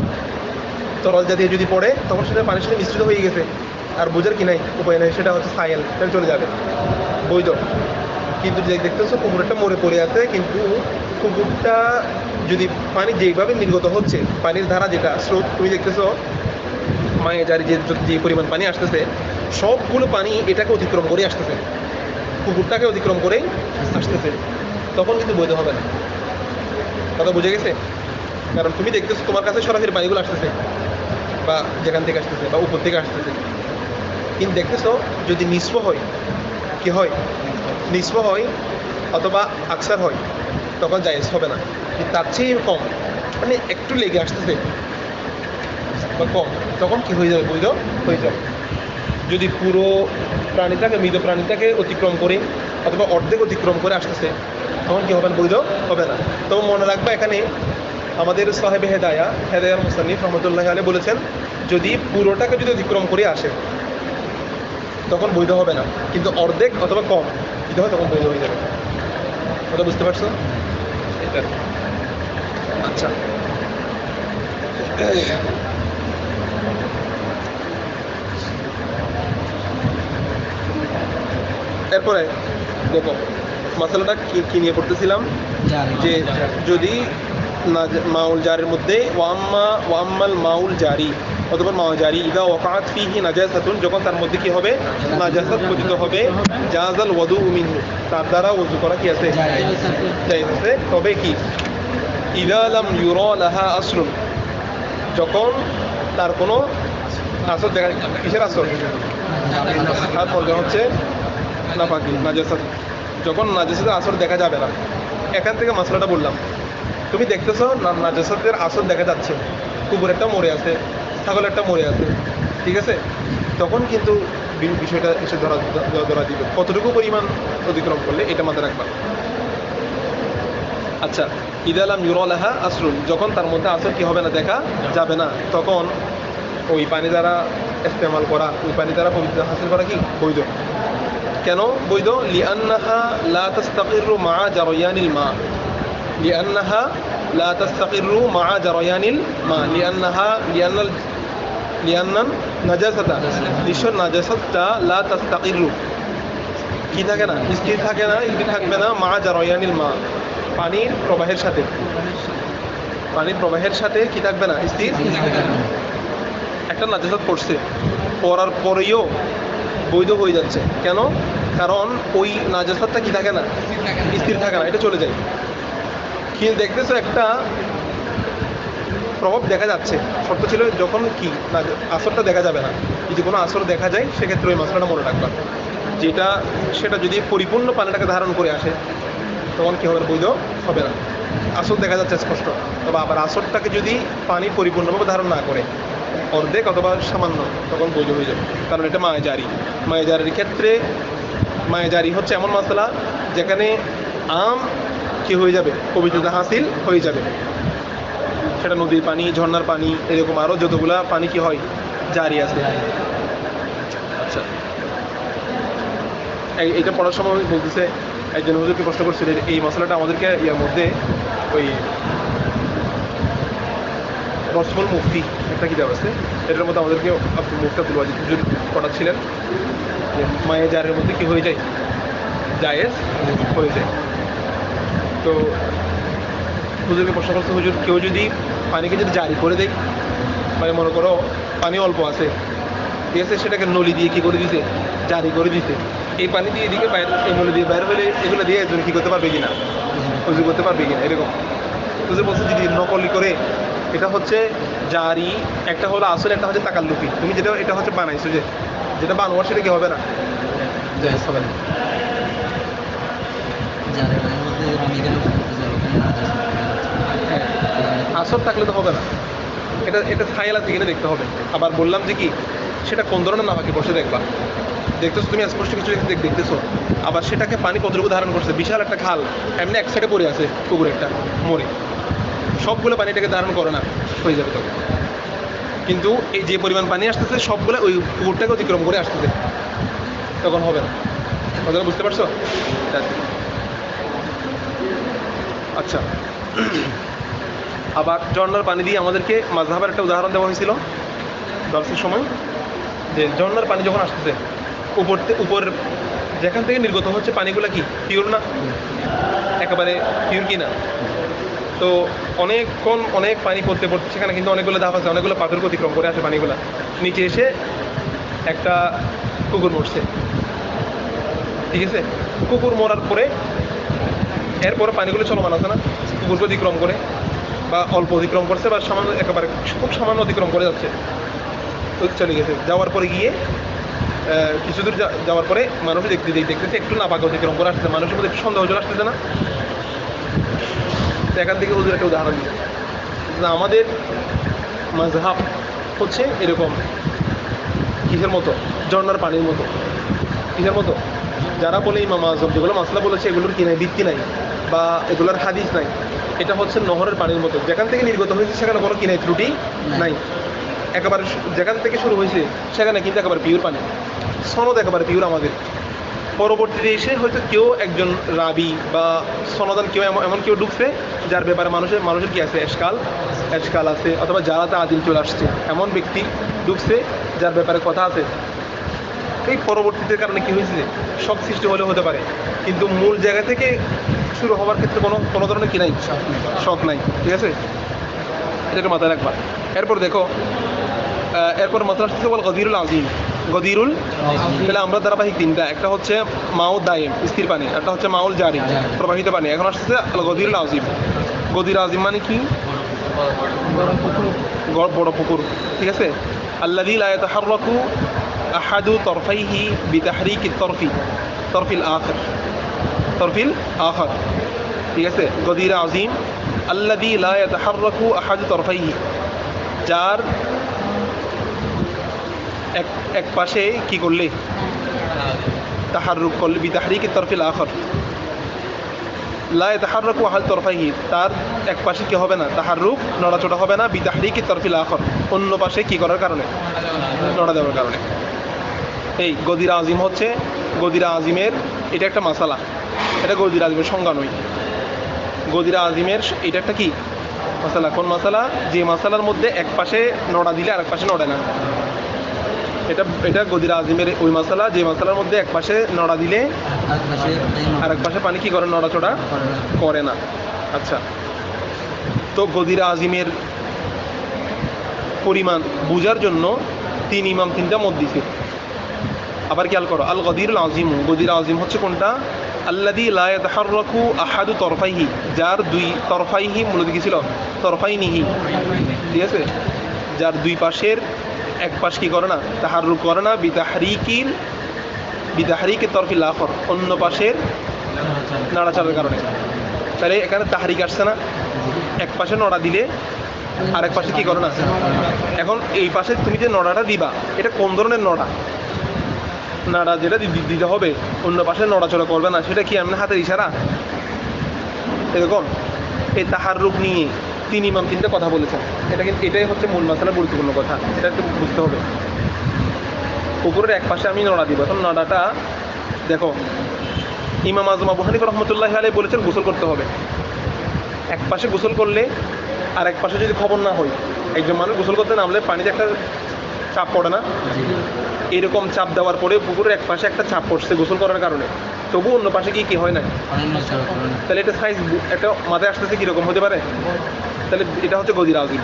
তরল জাতীয় যদি পড়ে তখন সেটা পানির সাথে মিশ্রিত হয়ে গেছে, আর বোঝার কি নাই, উপায় নাই, সেটা হচ্ছে সাইল, সেটা চলে যাবে বৈধ। কিন্তু দেখতেছো কুকুরটা মরে পড়ে আছে, কিন্তু কুকুরটা যদি পানি যেভাবে নির্গত হচ্ছে, পানির ধারা যেটা স্রোত, তুমি দেখতেছো মায়ে জারি যে পরিমাণ পানি আসতেছে, সবগুলো পানি এটাকে অতিক্রম করে আসতেছে, কুকুরটাকে অতিক্রম করেই আসতেছে, তখন কিন্তু বৈধ হবে না। কথা বুঝে গেছে? কারণ তুমি দেখতেছো তোমার কাছে সরাসরি পানিগুলো আসতেছে, বা যেখান থেকে আসতেছে বা উপর থেকে আসতেছে, কিন্তু দেখতেছো যদি নিষ্প হয়, কি হয়, নিষ্প হয় অথবা আকসার হয়, তখন জায়েজ হবে না। কিন্তু তার চেয়ে কম, মানে একটু লেগে আসতেছে বা কম, তখন কি হয়ে যাবে, বৈধ হয়ে যাবে। যদি পুরো প্রাণীটাকে, মৃত প্রাণীটাকে অতিক্রম করে অথবা অর্ধেক অতিক্রম করে আসতেছে, তখন কি হবে না, বৈধ হবে না। তো মনে রাখবা, এখানে আমাদের সাহেবে হেদায়ার মুসান্নিফ রহমতুল্লাহ আলাইহি বলেছেন, যদি পুরোটাকে যদি অতিক্রম করে আসে তখন বৈধ হবে না, কিন্তু অর্ধেক অথবা কম যদি হয় তখন বৈধ হয়ে যাবে। কথা বুঝতে পারছো? এটা আচ্ছা। এরপরে দেখো মশলাটা কি নিয়ে পড়তেছিলাম, যে যদি মাউল জারির মধ্যে ওয়াম্মাল মাউল জারি অথবা মাউ জারি ইদা ওয়াকাত ফিহি নাজাসাতুন, যখন তার মধ্যে কি হবে, নাজাসাত পতিত হবে, জাযাল ওযু মিনহু, তার দ্বারা ওযু করা কি আছে, জায়েজ আছে। তবে কি, ইদা লাম ইউরা লাহা আসরুন, যখন তার কোনো আসর দেখা, কিসের আসর, আর পর্যায়ে হচ্ছে নাপাকি নাজাসাত, যখন নাজাসাতের আসর দেখা যাবে না। এখান থেকে মশলাটা বললাম, তুমি দেখতেছো নাজাসাতের আসর দেখা যাচ্ছে, কুকুর একটা মরে আছে, ছাগল একটা মরে আছে, ঠিক আছে, তখন কিন্তু বিষয়টা এসে ধরা দিবে, কতটুকু পরিমাণ অতিক্রম করলে, এটা মাথায় রাখবা। আচ্ছা, ইদালাম ইউরলাহা আসরুন, যখন তার মধ্যে আসর কি হবে না, দেখা যাবে না, তখন ওই পানি দ্বারা ইস্তেমাল করা, ওই পানি দ্বারা পবিত্রতা হাসিল করা কি বৈধ। কেন বৈধ? লিআন্নাহা লা তাস্তাকিরু মা'a জারয়ানিল মা, লিআন্নাহা লা তাস্তাকিরু মা'a জারয়ানিল মা, লিআন্নান নাজাসাতা, নিশ্চয় নাজাসাতটা লা তাস্তাকিরু কি থাকে না, স্থির থাকে না, স্থির থাকবে না, মা'a জারয়ানিল মা, পানির প্রবাহের সাথে, পানির প্রবাহের সাথে কি থাকবে না, স্থির। একটা নাজাসাত পড়ছে, পড়ার পরেও বৈধ হয়ে যাচ্ছে, কেন? কারণ ওই নাজাসাতটা কি থাকে না, স্থির থাকে না, এটা চলে যায়। কিন্তু দেখতেছো একটা প্রভাব দেখা যাচ্ছে, শর্ত ছিল যখন কি আসরটা দেখা যাবে না, যদি কোনো আসর দেখা যায় সেক্ষেত্রে ওই মশলাটা মনে রাখবা, যেটা সেটা যদি পরিপূর্ণ পানিটাকে ধারণ করে আসে তখন কি হবে, বৈধ হবে না। আসর দেখা যাচ্ছে স্পষ্ট, তবে আবার আসরটাকে যদি পানি পরিপূর্ণভাবে ধারণ না করে, অর্ধেক অথবা সামান্য, তখন বৈধ হয়ে যাবে, কারণ এটা মায়ে জারি। মায়ে জারির ক্ষেত্রে, মায়ে জারি হচ্ছে এমন মশলা যেখানে আম কি হয়ে যাবে, পবিত্রতা হাসিল হয়ে যাবে, সেটা নদীর পানি, ঝর্ণার পানি, এরকম আরও যতগুলা পানি কি হয়, জারি আছে। আচ্ছা, এইটা পড়ার সময় বলতেছে, একজন হুজুরকে প্রশ্ন করছিলেন, এই মশলাটা আমাদেরকে ইয়ার মধ্যে ওই রসমুল মুফতি একটা কিতাব আছে, এটার মধ্যে আমাদেরকে মুফতি আব্দুল ওয়াজিদ হুজুর পড়াচ্ছিলেন যে মায়ে জারের মধ্যে কি হয়ে যায়, জায়েজ হয়ে যায়। তো হুজুরকে প্রশ্ন করছে, হুজুর কেউ যদি পানিকে যদি জারি করে দেয়, মানে মনে করো পানি অল্প আছে, ঠিক আছে, সেটাকে নলি দিয়ে কী করে দিতে, জারি করে দিতে, এই পানি দিয়ে এদিকে বাইরে, এই নলি দিয়ে বাইরে হলে এগুলো দিয়ে একজন কী করতে পারবে কিনা, হুজুর করতে পারবে কিনা, এরকম। হুজুর বলছে যদি নকলি করে, এটা হচ্ছে জারি, একটা হলো আসলে, একটা হচ্ছে তাকাল্লুফি, তুমি যেটা এটা হচ্ছে বানাইছো, যেটা বানোয়ার সেটা কি হবে না, জায়েজ হবে না। আসর থাকলে তো হবে না, এটা ছায়াল আছে কিনা দেখতে হবে। আবার বললাম যে কি, সেটা কোন ধরনের নাপাকি বসে দেখবা, দেখতেছো তুমি স্পষ্ট কিছু দেখতেছো, আবার সেটাকে পানি কতটুকু ধারণ করছে, বিশাল একটা খাল এমনি এক সাইডে পড়ে আছে, পুকুর একটা মরে, সবগুলো পানিটাকে ধারণ করে না, হয়ে যাবে তখন। কিন্তু এই যে পরিমাণ পানি আসতেছে সবগুলো ওই পুকুরটাকে অতিক্রম করে আসতেছে, তখন হবে না। কথাটা বুঝতে পারছো? আচ্ছা, আবার ঝর্ণার পানি দিয়ে আমাদেরকে মাযহাবের একটা উদাহরণ দেওয়া হয়েছিল দর্শের সময়, যে ঝর্ণার পানি যখন আসতেছে, উপর যেখান থেকে নির্গত হচ্ছে পানিগুলো কি পিওর না, একেবারে পিওর কি না, তো অনেকক্ষণ অনেক পানি পড়তে সেখানে কিন্তু অনেকগুলো ধাপ আছে, অনেকগুলো পাথরকে অতিক্রম করে আসে পানিগুলো, নিচে এসে একটা কুকুর মরছে, ঠিক আছে, কুকুর মরার পরে এরপরে পানিগুলো চলমান আছে না, কুকুরকে অতিক্রম করে বা অল্প অতিক্রম করছে বা সামান্য, একেবারে খুব সামান্য অতিক্রম করে যাচ্ছে, চলে গেছে, যাওয়ার পরে গিয়ে কিছু দূর যাওয়ার পরে মানুষ দেখতেছে একটু নাপাক অতিক্রম করে আসছে, মানুষের মধ্যে একটু সন্দেহ চলে আসতেছে না? তো এখান থেকে ওদের একটা উদাহরণ দিচ্ছে, আমাদের মাযহাব হচ্ছে এরকম কিসের মতো, ঝর্ণার পানির মতো। কিসের মতো? যারা বলে ইমাম আযম যেগুলো মাসলা বলেছে এগুলোর কি নাই, ভিত্তি নাই বা এগুলোর হাদিস নাই, এটা হচ্ছে নহরের পানির মতো, যেখান থেকে নির্গত হয়েছে সেখানে কোনো কি নাই, ত্রুটি নাই, একেবারে যেখান থেকে শুরু হয়েছে সেখানে কিন্তু একেবারে পিওর পানি, সনদ একেবারে পিওর আমাদের। পরবর্তীতে এসে হয়তো কেউ একজন রাবি বা সনদান কেউ এমন কেউ ঢুকছে যার ব্যাপারে মানুষের কি আছে, এশকাল আছে, অথবা যারা তা আদিল চলে আসছে এমন ব্যক্তি ঢুকছে যার ব্যাপারে কথা আছে। এই পরবর্তীতে কারণে কি হয়েছে, শক সৃষ্টি হলেও হতে পারে, কিন্তু মূল জায়গা থেকে শুরু হওয়ার ক্ষেত্রে কোনো ধরনের কি নাই, শক নাই। ঠিক আছে, এটাকে মাথায় রাখবা। এরপর দেখো, এরপর মাত্রা আসতেছে বল গদিরুল আজিম। গদিরুল, তাহলে আমরা ধারাবাহিক তিনটা, একটা হচ্ছে মাউ দায়েম স্থির পানি, একটা হচ্ছে মাউল জারি প্রবাহিত পানি, এখন আসতেছে গদিরুল আজিম। গদির আজিম মানে কি? বড় পুকুর। ঠিক আছে, আল্লাযী লা ইয়াতাহাররাকু আহাদু তরফাইহি বিতাহরিকি তরফিল আখার। ঠিক আছে, গদির আজিম আল্লাযী লা ইয়াতাহাররাকু আহাদু তরফাইহি, যার এক পাশে কি করলে তাহাররুক করলে, বিতাহরিকি তরফিল আখার, লা ইয়াতাহাররাকু আহাদু তরফাইহি, তার এক পাশে কি হবে না, তাহাররুক নড়াচড়া হবে না, বিতাহরিকি তরফিল আখার, অন্য পাশে কি করার কারণে, নড়া দেওয়ার কারণে। এই গদির আজিম হচ্ছে, গদির আজিমের এটা একটা মাসালা, এটা গদির আজিমের সংজ্ঞা নয়। গদির আজিমের এটা একটা কি মাসালা, কোন মাসালা? যে মাসালার মধ্যে এক পাশে নড়া দিলে আরেক পাশে নড়ে না, এটা গদির আজিমের ওই মাসালা, যে মাসালার মধ্যে এক পাশে নড়া দিলে আরেক পাশে পানি কি করে, নড়াচড়া করে না। আচ্ছা, তো গদির আজিমের পরিমাণ বোঝার জন্য তিন ইমাম তিনটা মত দিছে। আবার খেয়াল করো, আল গদিরুল আজিম, গদির আজিম হচ্ছে কোনটা? আল্লাযী লা ইয়াতাহাররাকু আহাদু তরফাইহি, যার দুই তরফাইহি মূলত কি ছিল, তরফাইনিহি। ঠিক আছে, যার দুই পাশের এক পাশ কি করে না, তাহাররুক করে না, বিতাহরিকি তরফিল আখর, অন্য পাশের নাড়াচাড়ার কারণে। তাহলে এখানে তাহরিক আসছে না, এক পাশে নড়া দিলে আরেক পাশে কি করে না। এখন এই পাশে তুমি যে নড়াটা দিবা, এটা কোন ধরনের নড়া? নাড়া যেটা দিতে হবে অন্য পাশে নড়াচড়া করবে না, সেটা কি এমনি হাতের ইশারা এরকম? এই তাহাররুক নিয়ে তিন ইমাম তিনটা কথা বলেছেন, এটা কিন্তু এটাই হচ্ছে মূল মাসালার গুরুত্বপূর্ণ কথা, এটা একটু বুঝতে হবে। পুকুরের এক পাশে আমি নড়া দিব, এখন নড়াটা দেখো, ইমাম আযম আবু হানিফা রাহমাতুল্লাহি আলাইহি বলেছেন গোসল করতে হবে। এক পাশে গোসল করলে আর এক পাশে যদি খবর না হয়, একজন মানুষ গোসল করতে নামলে পানিতে একটা চাপ পড়ে না, এরকম চাপ দেওয়ার পরে পুকুরের এক পাশে একটা চাপ পড়ছে গোসল করার কারণে, তবু অন্য পাশে কি হয় না, তাহলে এটা সাইজ একটা মাথায় আসতেছে কীরকম হতে পারে? তাহলে এটা হচ্ছে গদির আজিম।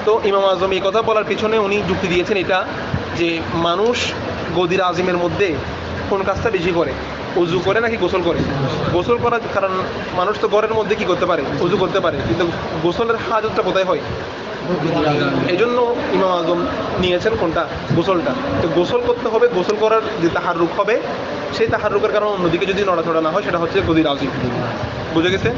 তো ইমাম আযম এই কথা বলার পিছনে উনি যুক্তি দিয়েছেন এটা, যে মানুষ গদির আজিমের মধ্যে কোন কাজটা বেশি করে, উজু করে নাকি গোসল করে? গোসল করার কারণ মানুষ তো ঘরের মধ্যে কি করতে পারে, উজু করতে পারে, কিন্তু গোসলের হাজতটা কোথায় হয়? এই জন্য ইমাম আযম নিয়েছেন কোনটা, গোসলটা। তো গোসল করতে হবে, গোসল করার যে তাহাররুক হবে, সেই তাহাররুকের কারণে অন্যদিকে যদি নড়াচড়া না হয়, সেটা হচ্ছে গদির আজিম। বুঝে গেছে?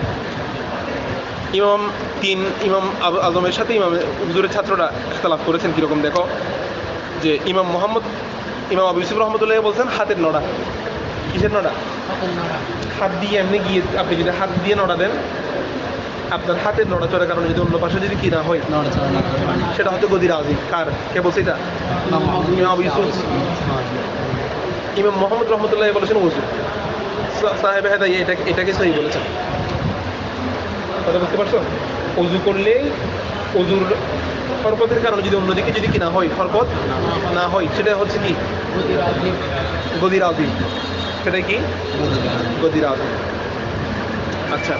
ইমাম আযমের সাথে ইমাম হুজুরের ছাত্ররা ইখতিলাফ করেছেন কীরকম দেখো, যে ইমাম আবু ইউসুফ রহমতুল্লাহ বলছেন হাতের নড়া। কিসের নড়া? হাত দিয়ে এমনি গিয়ে আপনি যদি হাত দিয়ে নড়া দেন, আপনার হাতের নড়াচড়ার কারণে যদি অন্য পাশে যদি কি না হয়, সেটা হচ্ছে গদির আজিম। কে বলছে এটা? ইমাম আবু ইউসুফ। ইমাম মুহাম্মদ রহমতুল্লাহ বলেছেন ওযু। সাহেব হেদায়ে এটাকে সহি বলেছেন। কথা বুঝতে পারছো? ওযু করলে ওযুর হরকতের কারণে যদি অন্যদিকে যদি কি না হয়, হরকত না হয়, সেটা হচ্ছে কি গদির আজিম। সেটাই কি গদির আজিম। আচ্ছা,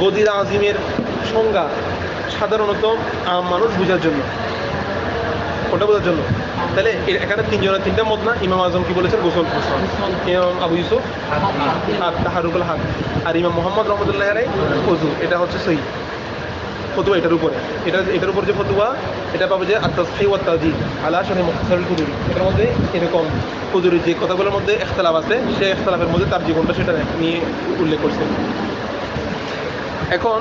গদির আজিমের সংজ্ঞা সাধারণত আম মানুষ বোঝার জন্য, ওটা বোঝার জন্য। তাহলে এখানে তিনজনের তিনটা মত না? ইমাম আযম কি বলেছেন? গোসল। ইমাম আবু ইউসুফ হাত, তাহারুকুল হাত, আর ইমাম মুহাম্মদ রহমতুল্লাহ আলাইহি ওযু। এটা হচ্ছে সহি। ফতুয়া এটার উপরে, এটার উপর যে ফতুয়া এটা পাবে যে আত-তাসহিহ ওয়া তাজীদ আলা শারহি মুখতাসারিল কুতুবি। এটার মধ্যে এরকম কুতুবির যে কথাগুলোর মধ্যে ইখতিলাফ আছে সেই ইখতিলাফের মধ্যে তার জীবনটা সেটা নিয়ে উল্লেখ করছে। এখন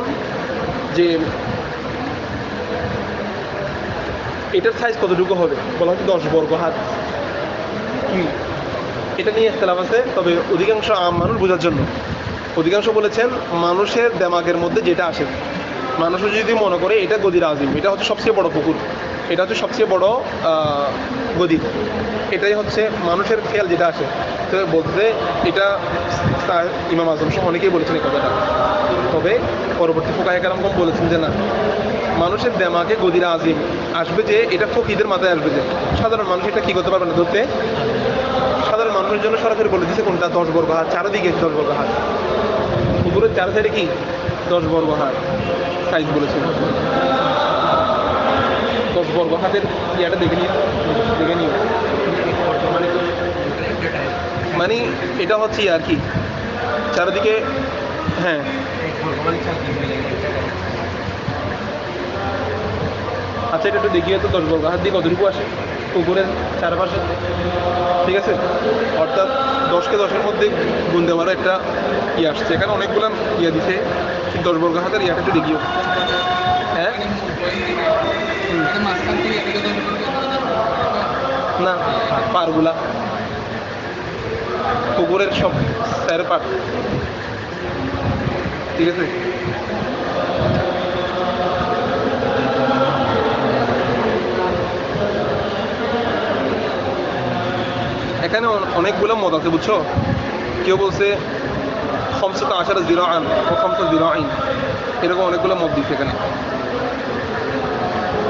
যে এটার সাইজ কতটুকু হবে বলা হচ্ছে 10 বর্গ হাত। এটা নিয়ে ইখতিলাফ আছে, তবে অধিকাংশ আম মানুষ বোঝার জন্য অধিকাংশ বলেছেন মানুষের দেমাগের মধ্যে যেটা আসে, মানুষ যদি মনে করে এটা গদির আজিম, এটা হচ্ছে সবচেয়ে বড় পুকুর, এটা হচ্ছে সবচেয়ে বড় গদি, এটাই হচ্ছে মানুষের খেয়াল যেটা আসে, তো বলতে এটা ইমাম আজম সহ অনেকেই বলেছেন এই কথাটা। তবে পরবর্তী ফুকাহে কেরাম বলেছেন যে না, মানুষের দেমাগে গদির আজিম আসবে যে এটা ফকিদের মাথায় আসবে যে সাধারণ মানুষ এটা কী করতে পারবে না ধরতে। সাধারণ মানুষের জন্য সরাসরি বলে দিচ্ছে কোনটা 10 বর্গ হাত, চারিদিকে 10 বর্গ হাত, পুকুরের চার সাইডে কি 10 বর্গ হাত সাইজ বলেছিল। 10 বর্গ হাতের ইয়াটা দেখে নিও মানে এটা হচ্ছে আর কি চারিদিকে। হ্যাঁ আচ্ছা, এটা একটু দেখিয়ে তো 10 বর্গ হাত দিয়ে কতটুকু আসে পুকুরের চারপাশে, ঠিক আছে? অর্থাৎ 10কে 10-এর মধ্যে গুণ দেওয়ারও একটা ইয়ে আসছে, এখানে অনেকগুলো ইয়ে দিছে, 10 বর্গ হাতের ইয়াটা একটু দেখিও। হ্যাঁ না, পারগুলা পুকুরের সব স্যার পার, ঠিক আছে? এখানে অনেকগুলো মত আছে বুঝছো, কেউ বলছে 15 জিরাআন ও 5 জিরাআইন, এরকম অনেকগুলো মত দিচ্ছে এখানে।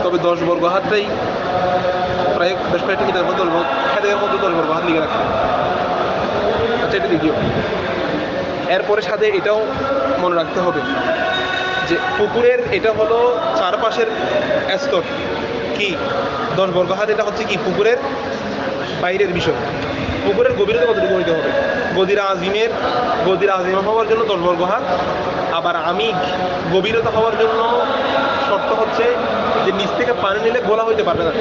তবে 10 বর্গ হাতটাই প্রায় বেশ কয়েকটা কিতাবের মধ্যে 10 বর্গ হাত লিখে রাখছে। আচ্ছা, এটা দেখিও। এরপরে সাথে এটাও মনে রাখতে হবে যে পুকুরের এটা হলো চারপাশের স্তর কি 10 বর্গ হাত, এটা হচ্ছে কি পুকুরের বাইরের বিষয়। পুকুরের গভীরতা কতটুকু হইতে হবে, গদির আজিম হওয়ার জন্য 10 বর্গ হাত। আবার আমিগ গভীরতা হওয়ার জন্য শর্ত হচ্ছে যে নিচ থেকে পানি নিলে গোলা হইতে পারবে না,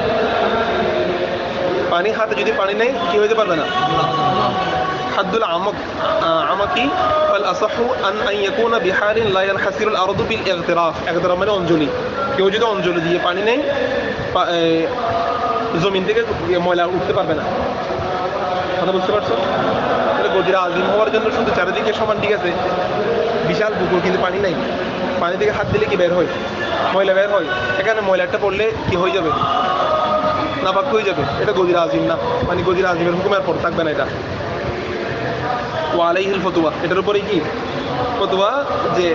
পানি হাতে যদি পানি নেই কি হইতে পারবে না। হাদ্দুল আমাকি ফাল আসাহু আন ইয়াকুনা বিহারিন লা ইয়ানহাসিরুল আরদু বিল ইগতিরাফ। ইগতিরাফ মানে অঞ্জলি, কেউ যদি অঞ্জলি দিয়ে পানি নেই জমিন থেকে ময়লা উঠতে পারবে না। কথা বুঝতে পারছো? তাহলে গদির আজিম হওয়ার জন্য শুধু চারিদিকে সমান, ঠিক আছে, বিশাল পুকুর কিন্তু পানি নাই, পানি থেকে হাত দিলে কি বের হয়, ময়লা বের হয়, এখানে ময়লাটা পড়লে কি হয়ে যাবে, নাপাক হয়ে যাবে, এটা গদির আজিম না, মানে গদির আজিমের হুকুমের পর থাকবে না এটা। ওয়ালাইহিল ফতুয়া, এটার উপরে কি ফতুয়া যে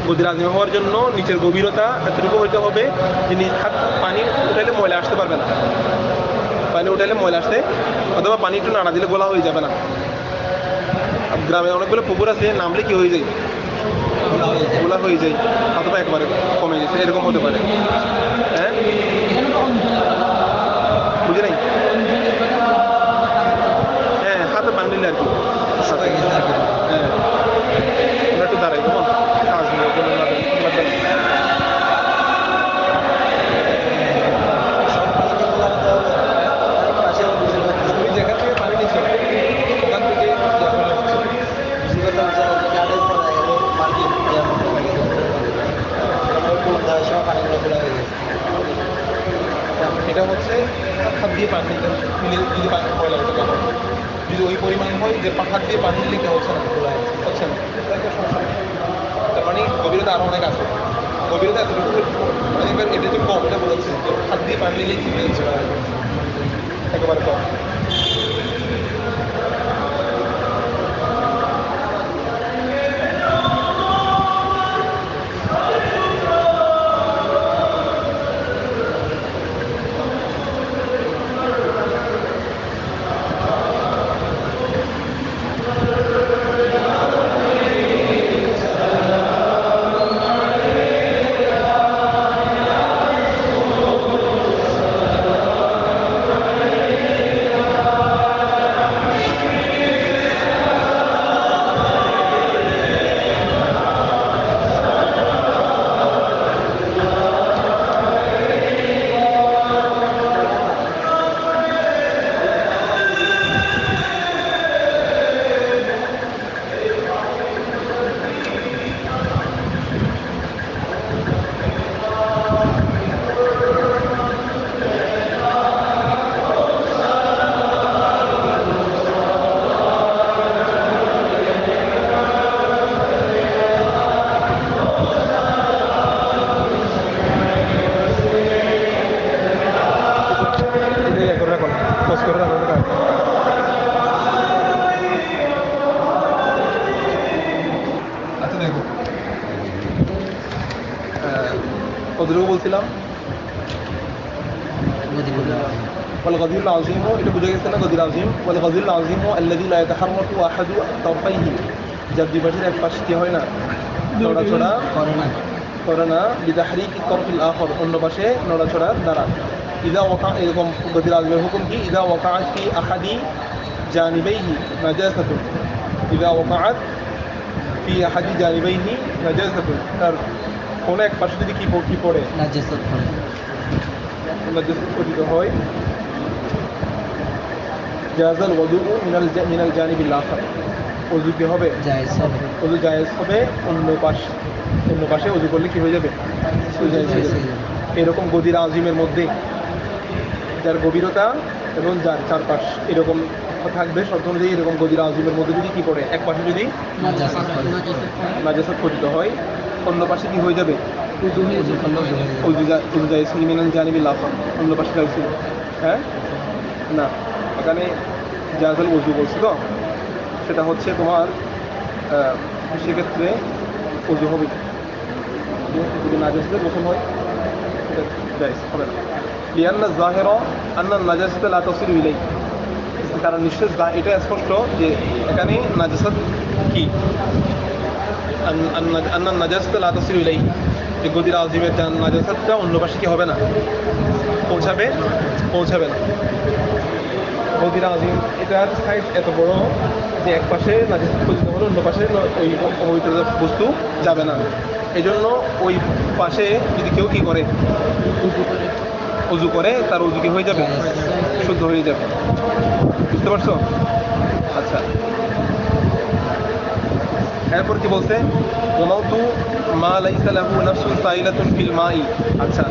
গদির আজিম হওয়ার জন্য নিচের গভীরতা এতটুকু হইতে হবে যে হাত পানি উঠাইলে ময়লা আসতে পারবে না, পানি উঠাইলে ময়লা আসতে, অথবা পানি একটু নাড়া দিলে গোলা হয়ে যাবে না। গ্রামে অনেকগুলো পুকুর আছে, নামলে কি হয়ে যায়, গোলা হয়ে যায়, অথবা একবারে কমে গেছে, এরকম হতে পারে। হ্যাঁ বুঝে নাই? হ্যাঁ হাতে পানি দিলে আর কি, হ্যাঁ আমরা একটু দাঁড়াই কেমন কাজ নেই। যেখান থেকে পানি নিচ্ছে ওখান থেকে এটা হচ্ছে হাত দিয়ে পানি নিতে যদি পানি ময়লা হতে পারে, যদি ওই পরিমাণ হয় যে হাত দিয়ে পানি নিলে কি হচ্ছে না, হচ্ছে না, তার মানে গভীরতা আরও অনেক আছে, গভীরতা এতটুকু মানে এটা যে কম, এটা বলেছে হাত দিয়ে পানি নিলেই ঠিক হয়ে যাচ্ছে একেবারে কম। কতটুকু বলছিলাম? والغدير العظيم এটা বুঝে গেছে না? গদির আজিম والغدير العظيم الذي لا يتحرك احد طرفيه যার দুই পাশের এক পাশ কি হয় না, নড়াচড়া করে না, بتحريك الطرف الاخر অন্য পাশে নড়াচড়ার দ্বারা। ইদা ওয়াকা, এরকম গদির আজিমের হুকুম কি? ইদা ওয়াকাআত ফি আহাদি জানিবাইহি নাজাসাতুন, ইদা ওয়াকাআত ফি আহাদি জানিবাইহি নাজাসাতুন, তার কোনো এক পাশে যদি কি পড়ে, নাজাসাত পতিত হয়, জাযাল ওযুউ মিনাল জানিবিল আখার, ওযু কি হবে? জায়েজ হবে। ওযু জায়েজ হবে অন্য পাশে ওযু করলে কি হয়ে যাবে? জায়েজ হয়ে যাবে। এরকম গদির আজিমের মধ্যে যার গভীরতা এবং যার চারপাশ এরকম থাকবে শর্ত অনুযায়ী, এরকম গদির আজিমের মধ্যে যদি কি পড়ে, এক পাশে যদি নাজাসাত পতিত হয়, অন্য পাশে কি হয়ে যাবে? ওযু জায়েজ মিনাল জানিবিল আখার, অন্য পাশে জায়েজ। হ্যাঁ না, এখানে জাযাল ওযু বলছি তো, সেটা হচ্ছে তোমার সেক্ষেত্রে ওযু হবে যদি নাজাসাতের গোসল হয়, সেটা জায়েজ হবে না। লিআন্না যাহিরা আন্না নাজাসাতা লা তাসিলু ইলাইহি, কারণ নিশ্চয় এটা স্পষ্ট যে এখানে নাজাসাত কি, আন্না নাজাসাতা লা তাসিলু ইলাইহি, যে গদির আজিমের নাজাসাতটা অন্য পাশে কি হবে না, পৌঁছাবে না। গদির আজিম এটার সাইজ এত বড় যে এক পাশে নাজাসাত পতিত হলে অন্য পাশে ওই অপবিত্র বস্তু যাবে না। এই জন্য ওই পাশে যদি কেউ কি করে, ওযু করে, তার ওযু কি হয়ে যাবে? শুদ্ধ হয়ে যাবে। বুঝতে পারছো? আচ্ছা, এরপর কি বলছে? ওয়ামাউতু মা লাইসা লাহু নাফসুন সাইলাতুন ফিল মাই। আচ্ছা,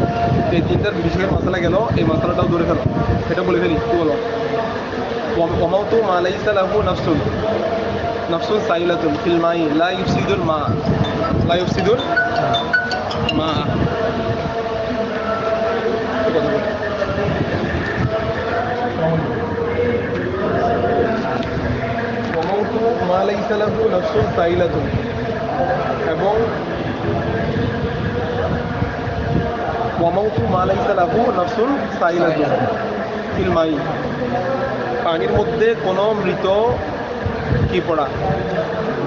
এই তিনটার বিষয়ের মাসালা গেল, এই মাসালাটাও ধরে ফেলো, এটা বলে ফেলি। কি বলো? ওয়ামাউতু মা লাইসা লাহু নাফসুন সাইলাতুন ফিল মাই লা ইউফসিদুল মা, লা ইউফসিদুল মা। ওয়ামাউতু মা লাইসা লাহু নাফসুন সাইলাতুন, এবং ওয়ামাউতু মা লাইসা লাহু নাফসুন সাইলাতুন ফিল মাই, পানির মধ্যে কোনো মৃত কি পড়া,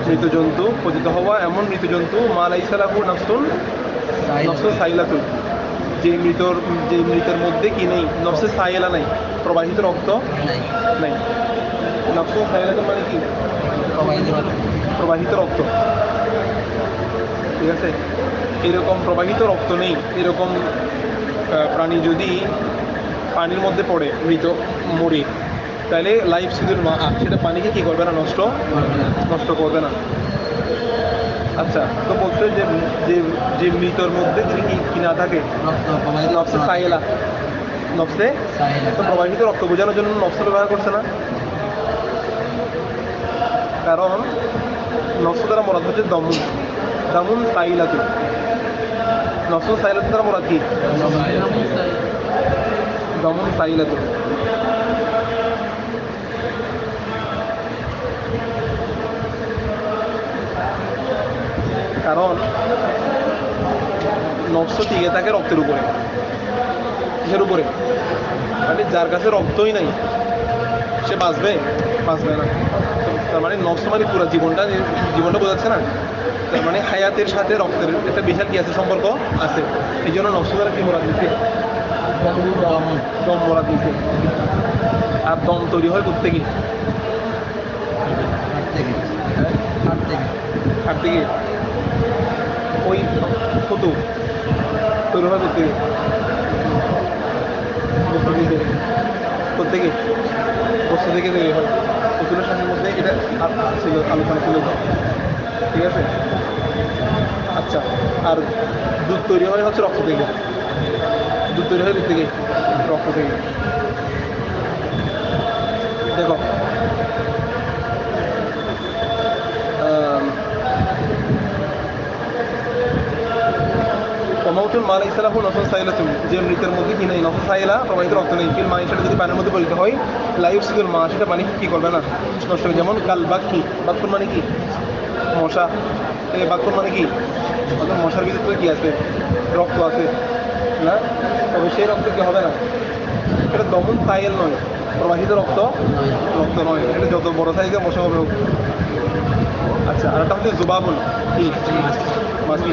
মৃত জন্তু পতিত হওয়া, এমন মৃত জন্তু মা লাইসা লাহু নাফসুন সাইলাতুন, যে মৃতের মধ্যে কি নেই, নফসে সাইলা নাই, প্রবাহিত রক্ত নাই। নফসে সাইলাতুন মানে কি? প্রবাহিত রক্ত। ঠিক আছে, এরকম প্রবাহিত রক্ত নেই, এরকম প্রাণী যদি পানির মধ্যে পড়ে মৃত মরে, তাহলে লাইফ সিদুল মা, সেটা পানিকে কি করবে না, নষ্ট করবে না। আচ্ছা, তো বলছে যে মৃতর মধ্যে যদি কি না থাকে, নফসে সাইলা, নফসে তো প্রবাহিত রক্ত বোঝানোর জন্য নফস ব্যবহার করছে না, কারণ নফস দ্বারা মরাদ হচ্ছে দামুন সাইলাতুন। নফসুন সাইলাতুন দ্বারা মরাদ কি? দামুন সাইলাতুন। কারণ নফস টিকে থাকে রক্তের উপরে। কিসের উপরে? মানে যার কাছে রক্তই নাই সে বাঁচবে না। তার মানে নফস মানে পুরো জীবনটা বোঝাচ্ছে না। তার মানে হায়াতের সাথে রক্তের একটা বিশাল কি আছে, সম্পর্ক আছে। এই জন্য নফস দ্বারা কি মোড়া দিচ্ছে? দম মোড়া দিচ্ছে। আর দম তৈরি হয় কোত্থেকে? হাট থেকে। ওই ফটো তৈরি হয় কোত্থেকে? কোত্থেকে? বস্তু থেকে তৈরি হয়। পুতুলের সাথের মধ্যে এটা ছিল, আলোচনা ছিল। ঠিক আছে, আচ্ছা। আর দুধ তৈরি হয় হচ্ছে রক্ত থেকে। দুধ তৈরি হয় থেকে রক্ত থেকে। দেখো, ওমাউতুন মা লাইসা লাহু নাফসুন সাইলাতুন, যে মৃতের মধ্যে কি নেই, নফস সাইলা প্রবাহিত রক্ত নেই, ফিল মাই, সেটা যদি পানির মধ্যে পরিণত হয়, লা ইউফসিদুল মা, সেটা পানি কি করবে না, নষ্ট হবে। যেমন কাল বাক্কি, বাক্কুন মানে কি? মশা। বাক্কুন মানে কি? মশার ভিতরে কি আছে? রক্ত আছে। না, তবে সেই রক্ত কি হবে না, এটা দমন সাইল নয়, প্রবাহিত রক্ত রক্ত নয়, এটা যত বড় সাইজে মশা হবে হোক। আচ্ছা, আর একটা হচ্ছে জুবাবুল, কি মাছি,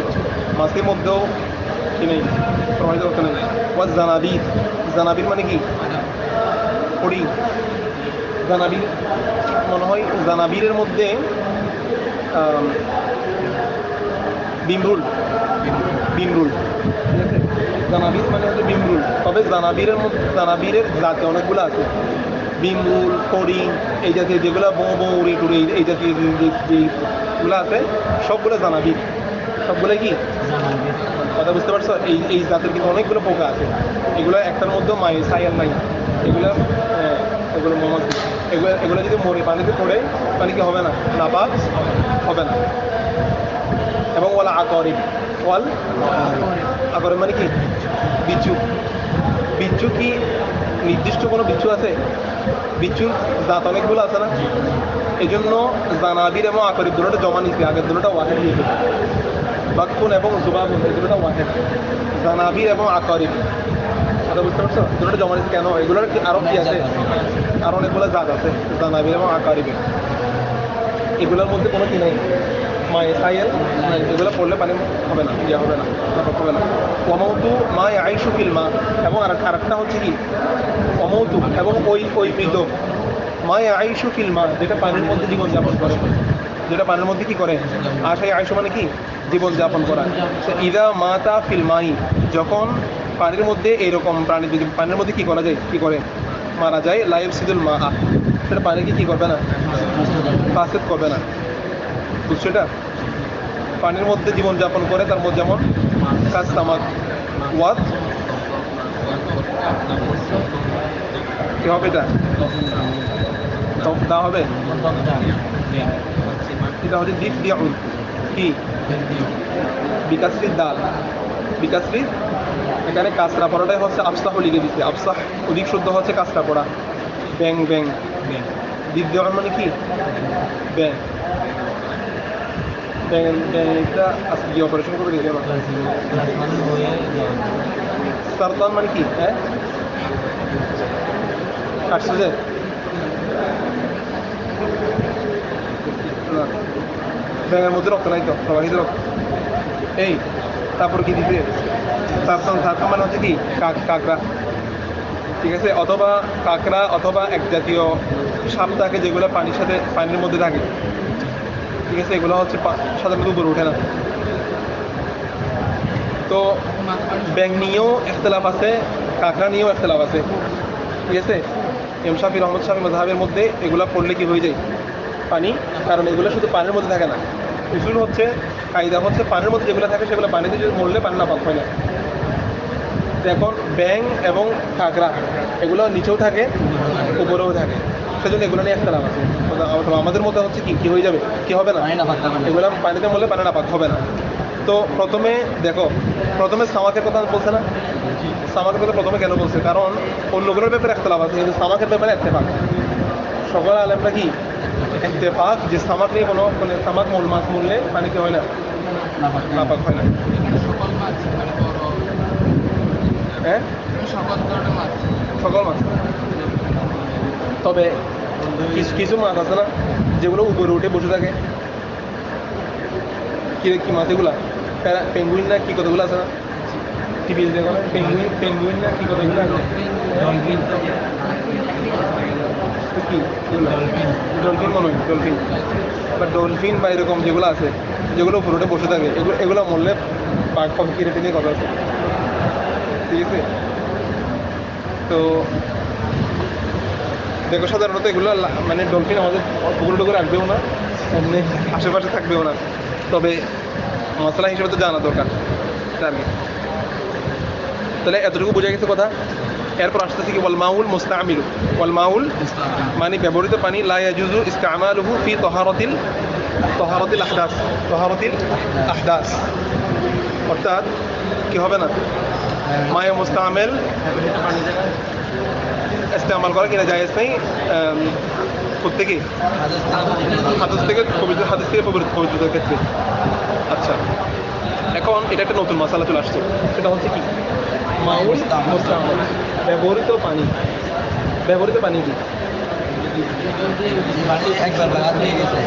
মাছির মধ্যেও কি নেই, প্রবাহিত রক্ত নেই। ওয়া জানাবির, জানাবির মানে কি পড়ি, জানাবির মনে হয় জানাবিরের মধ্যে বিমরুল, বিমরুল, ঠিক আছে, জানাবির মানে হচ্ছে বিমরুল। তবে জানাবিরের মধ্যে জানাবিরের জাতি অনেকগুলো আছে, বিমরুল, ফড়িং, এই জাতীয় যেগুলো বৌড়ি টুড়ি এই জাতীয় যেগুলো আছে সবগুলো জানাবির, সবগুলো কি কথা বুঝতে পারছো? এই এই জাতের কিন্তু অনেকগুলো পোকা আছে, এগুলো একটার মধ্যেও মাই সাইয়াল নাই, এগুলো এগুলো মোহাম্মদ, এগুলো এগুলো যদি মরে পানিতে পড়ে তাহলে কি হবে না, নাপাক হবে না। এবং ওয়াল আকরিব, ওয়াল আকরিব মানে কি বিচ্ছু, বিচ্ছু কি নির্দিষ্ট কোনো বিচ্ছু আছে? বিচ্ছুর জাত অনেকগুলো আছে না, এই জন্য জানাবির এবং আকরিব দুটোটা জমা নিচ্ছে, আগের দুটোটা ওয়াহেদ নিয়েছে, বাক্কুন এবং জুবাবুন এই দুটোটা ওয়াহেদ, জানাবির এবং আকরিব, কথা বুঝতে পারছো? দুটোটা জমা নিচ্ছে কেন? এগুলোর কি আরো কি আছে? আরো অনেকগুলো জাত আছে জানাবির এবং আকরিবের, এগুলোর মধ্যে কোনো কি নেই মায়ে সাইয়েল, এগুলো পড়লে পানি হবে না, ইয়ে হবে না, হবে না। অমৌতু মা আইসু ফিল মা, এবং আরেকটা হচ্ছে কি অমৌতু এবং ওই ওই মৃত মা আইসু ফিল মা, যেটা পানির মধ্যে জীবনযাপন করে, যেটা পানির মধ্যে কি করে, আশায় আইসু মানে কি জীবনযাপন করা। ইদা মাতা ফিল মাই, যখন পানির মধ্যে এইরকম প্রাণী যদি পানির মধ্যে কি করা যায়, কি করে মারা যায়, লাইফ সিদুল মা, সেটা পানিকে কি করবে না, ফাসেদ করবে না, বুঝছো? এটা পানির মধ্যে জীবনযাপন করে, তার মধ্যে যেমন কাস্তামাক ওয়াত, কি হবে এটা দা হবে, এটা হচ্ছে দ্বীপ দিয়াউন, কি বিকাশ্রীর দাল, বিকাশ্রীর এখানে কাঁচরা পড়াটাই হচ্ছে আফসাহ লিখে দিচ্ছে, আফসাহ অধিক শুদ্ধ হচ্ছে কাঁচরা পড়া, ব্যাং ব্যাং, দ্বীপ দিয়াউন মানে কি ব্যাং, ব্যাংটা আজকে কি অপারেশন করে দিয়েছে না, সারতান মানে কি, হ্যাঁ কাটছে যে না, ব্যাঙের মধ্যে রক্ত নাই তো, প্রবাহিত রক্ত। এই তারপর কি দিতে সারতান, সারতান মানে হচ্ছে কি কাঁকড়া, ঠিক আছে, অথবা কাঁকড়া অথবা এক জাতীয় সাপ থাকে যেগুলো পানির সাথে পানির মধ্যে থাকে, ঠিক আছে, এগুলো হচ্ছে সাধারণত উপরে ওঠে না। তো ব্যাং নিয়েও ইখতিলাফ আছে, কাঁকড়া নিয়েও ইখতিলাফ আছে, ঠিক আছে। ইমাম শাফি রহমত শাফি মাযহাবের মধ্যে এগুলো পড়লে কি হয়ে যায় পানি, কারণ এগুলো শুধু পানির মধ্যে থাকে না, উসুল হচ্ছে কায়দা হচ্ছে পানির মধ্যে যেগুলো থাকে সেগুলো পানিতে যদি মরলে পানি নাপাক হয় না। তো এখন ব্যাং এবং কাঁকড়া এগুলো নিচেও থাকে উপরেও থাকে, সেজন্য এগুলো নিয়ে ইখতিলাফ আছে। আমাদের মধ্যে হচ্ছে কি কি হয়ে যাবে, কি হবে না, এগুলো পানিতে মরলে পানি নাপাক হবে না। তো প্রথমে দেখো, প্রথমে সামাকের কথা বলছে না, সামাকের কথা প্রথমে কেন বলছে, কারণ অন্যগুলোর ব্যাপারে ইখতিলাফ আছে, কিন্তু সামাকের ব্যাপারে ইত্তেফাক, সকল আলেমরা কি ইত্তেফাক যে সামাক নিয়ে কোনো মানে সামাক মূল মাছ মূললে পানি কি হয় না, নাপাক হয় না। হ্যাঁ সকল মাছ, তবে কিছু কিছু মাছ আছে না যেগুলো উপরে উঠে বসে থাকে, কি কি মাছ এগুলা, পেঙ্গুইন না কি কতগুলো আছে না টিভি দেখো না, পেঙ্গুইন পেঙ্গুইন না কি কতগুলো আছে, কি ডলফিন মনে হয়, ডলফিন বা ডলফিন বা এরকম যেগুলো আছে যেগুলো উপরে উঠে বসে থাকে, এগুলো এগুলো মরলে পাক কি রেটে নিয়ে কথা আছে, ঠিক আছে। তো দেখো সাধারণত এগুলো মানে ডলফিন আমাদের পুকুরে টুকুরে রাখবেও না, এমনি আশেপাশে থাকবেও না, তবে মশলা হিসেবে তো জানা দরকার, তাহলে এতটুকু বোঝা গেছে কথা। এরপর আসতেছি কি ওয়াল মাউল মুস্তামিলু, ওয়াল মাউল মানে ব্যবহৃত পানি, লা ইয়াজুজু ইস্তিমালুহু ফি তাহারাতিল আহদাস, তাহারাতিল আহদাস, অর্থাৎ কি হবে না মায়ে মুস্তামেল ইস্তেমাল করা কিনা জায়েজ নেই, প্রত্যেকে হাদিস থেকে পবিত্র, হাদিস থেকে পবিত্রতার ক্ষেত্রে। আচ্ছা, এখন এটা একটা নতুন মাসালা চলে আসছে, সেটা হচ্ছে কি মাউল মুস্তামাল, ব্যবহৃত পানি। ব্যবহৃত পানি কি? একবার লাগাতে হয়ে গেছে।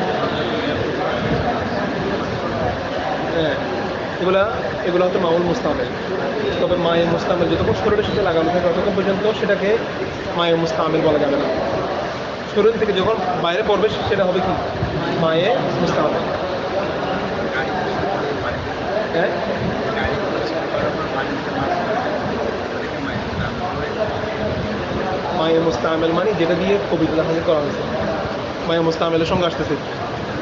হ্যাঁ, এগুলা এগুলো হচ্ছে মাউল মুস্তামেল। তবে মায়ে মুস্তামেল যতক্ষণ শরীরের সাথে লাগানো থাকে ততক্ষণ পর্যন্ত সেটাকে মায়ে মুস্তামেল বলা যাবে না। শরীর থেকে যখন বাইরে পড়বে সেটা হবে কি? মায়ে মুস্তামেল। হ্যাঁ, মায়ে মুস্তামেল মানে যেটা দিয়ে পবিত্রতা হাসিল করা হয়েছে। মায়ে মুস্তামেলের সংজ্ঞা আসতেছে।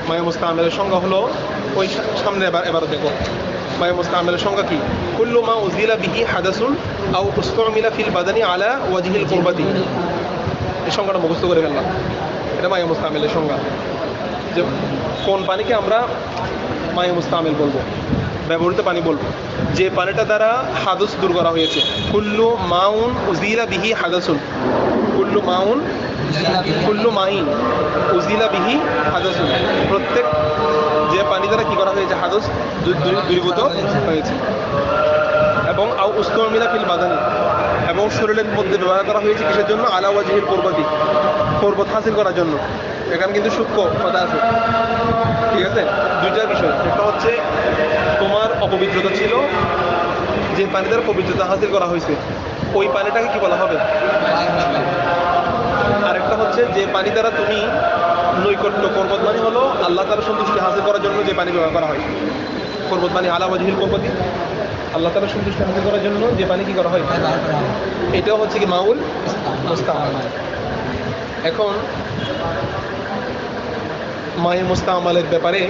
মায়ে মুস্তামেলের সংজ্ঞা হলো ওই সামনে এবার দেখো। মায়ে মুস্তামেলের সংজ্ঞা কি? কুল্লু মা উযিলা বিহি হাদাসুন আও উসতুমিলা ফিল বাদানি আলা ওয়াজহিল কুরবাতি। এই সংজ্ঞাটা মুখস্থ করে ফেললাম। এটা মায়ে মুস্তামেলের সংজ্ঞা। যে কোন পানিকে আমরা মায়ে মুস্তামেল বলবো, ব্যবহৃত পানি বলবো? যে পানিটা দ্বারা হাদস দূর করা হয়েছে। কুল্লু মাউন উযিলা বিহি হাদাসুন, কুল্লু মাউন কুল্লু মাইন উযিলা বিহি হাদাসুন, প্রত্যেক যে পানি দ্বারা কি করা হয়েছে? হাদস দূরীভূত হয়েছে। এবং আও উস্তুমিলা ফিল বাদানি, এবং শরীরের মধ্যে ব্যবহার করা হয়েছে কিসের জন্য? আলা ওয়াজহিল কুরবাতি, পর্বত হাসিল করার জন্য। এখানে কিন্তু সূক্ষ্ম কথা আছে, ঠিক আছে? দুইটা বিষয়। একটা হচ্ছে তোমার অপবিত্রতা ছিল, যে পানি দ্বারা পবিত্রতা হাসিল করা হয়েছে ওই পানিটাকে কি বলা হবে? আরেকটা হচ্ছে যে পানি দ্বারা তুমি নৈকট্য, পর্বত মানে হলো আল্লাহ তাআলার সন্তুষ্টি হাসিল করার জন্য যে পানি ব্যবহার করা হয়। পর্বত মানে আলা ওয়াজহিল কুরবাতি, আল্লাহ তাআলার সন্তুষ্টি হাসিল করার জন্য যে পানি কি করা হয়, এটাও হচ্ছে কি মাউল মুস্তামাল। এখন মায়ে মুস্তামালের ব্যাপারে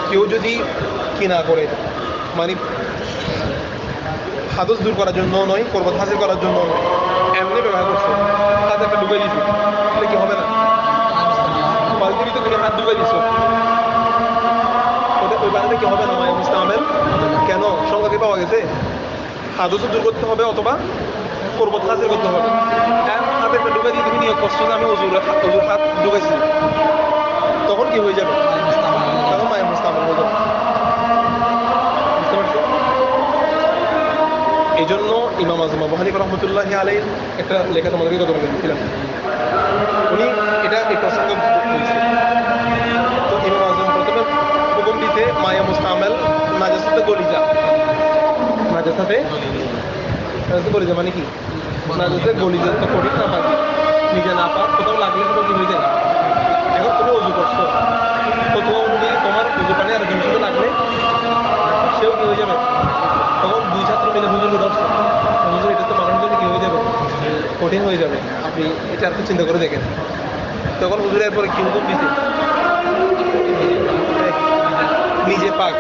কেউ যদি কি না করে, মানে হাদস দূর করার জন্য নয়, পর্বত হাসিল করার জন্য নয়, এমনি ব্যবহার করছে, হাত একটা ডুবে দিয়েছে, তাহলে কি হবে না? বালতির ভিতরে তুমি হাত ডুবে দিচ্ছ, ওটা ওই পানিতে কি হবে না মায়ে মুস্তামাল? কেন? সংজ্ঞা কি পাওয়া গেছে? হাদসও দূর করতে হবে অথবা পর্বত হাসিল করতে হবে। হাতে একটা ডুবে দিয়ে তুমি নিয়োগ করছো যে আমি অজুর হাত ডুবেছি, তখন কি হয়ে যাবে? তখন মায়ে মুস্তামাল হয়ে যাবে। বুঝতে পারছো? এই জন্য ইমাম আযম আবু হানিফা রাহমাতুল্লাহি আলাইহি একটা লেখা তোমাদেরকে গত বলে দিয়েছিলাম, উনি এটা এই প্রসঙ্গ বলছে। তো ইমাম আযম প্রথমে হুকুম দিতে মায়ে মুস্তামাল নাজাসাতে গলিজা, নাজাসাতে গলিজা মানে কি? নাজাসাতে গলিজা তো কঠিন না পাকি, নিজে না পাক কোথাও লাগলে তো কি হয়ে যায়? এখন তুমি অজু করছো, তো তোমার অনুযায়ী তোমার অজু পানি আর জিনিস লাগলে সেও কি হয়ে যাবে? তখন দুই ছাত্র মিলে হুজুরকে ধরছে, হুজুর এটা তো মানানোর জন্য কি হয়ে যাবে? কঠিন হয়ে যাবে, আপনি এটা আর চিন্তা করে দেখেন। তখন হুজুরের পরে কি হুকুম দিতে? নিজে পাক,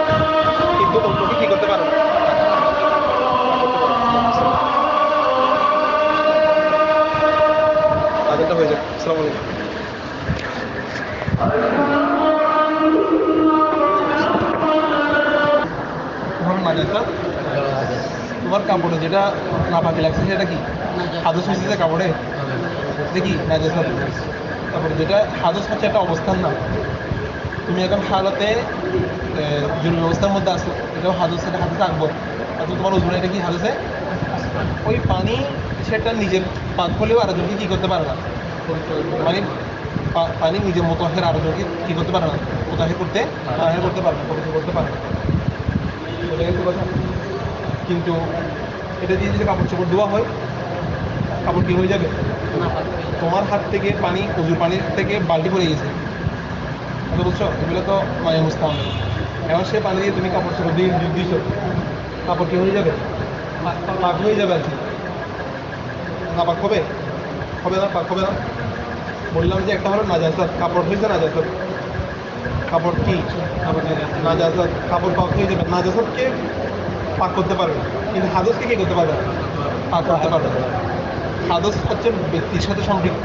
কিন্তু অন্যকে কি করতে পারো না। আদানটা হয়ে যাবে। আসসালামু আলাইকুম। তোমার কাপড়ে যেটা না পাকি লাগছে সেটা কি? হাদস হয়েছে কাপড়ে, দেখি নাজাসাত। তারপরে যেটা হাদস হচ্ছে একটা অবস্থান না, তুমি এখন হালতে জরুরি অবস্থার মধ্যে আসো, এটাও হাদস, সেটা হাদসে আকবর। অথবা তোমার ওজনে এটা কি হাদসে? ওই পানি সেটা নিজে পাক হলেও আরেকজনকে কী করতে পারে না, মানে পানি নিজের মোতাহের আরেকজনকে কী করতে পারে না, মোতাহের করতে পারে না, পবিত্র করতে পারে না। বুঝে গেছে কথা? কিন্তু এটা দিয়ে যদি কাপড় চোপড় ধোয়া হয়, কাপড় কী হয়ে যাবে? তোমার হাত থেকে পানি, অজুর পানির থেকে বালতি পড়ে গেছে, বুঝতে বুঝছো? এগুলো তো মায়ে মুস্তামাল। এখন সে পানি দিয়ে তুমি কাপড় চোপড় দিয়ে দিচ্ছ, কাপড় কী হয়ে যাবে? পাক হয়ে যাবে আর কি। না পাক হবে? হবে না, পাক হবে না। বললাম যে একটা হলো নাজাসাত, কাপড় হয়েছে নাজাসাত, কাপড় কি নাজাসাত, কাপড় পাক হয়ে যাবে। নাজাসাতকে পাক করতে পারবে না, কিন্তু হাদসকে কি করতে পারবে? পাক করতে পারবে না। হাদস হচ্ছে ব্যক্তির সাথে সম্পৃক্ত,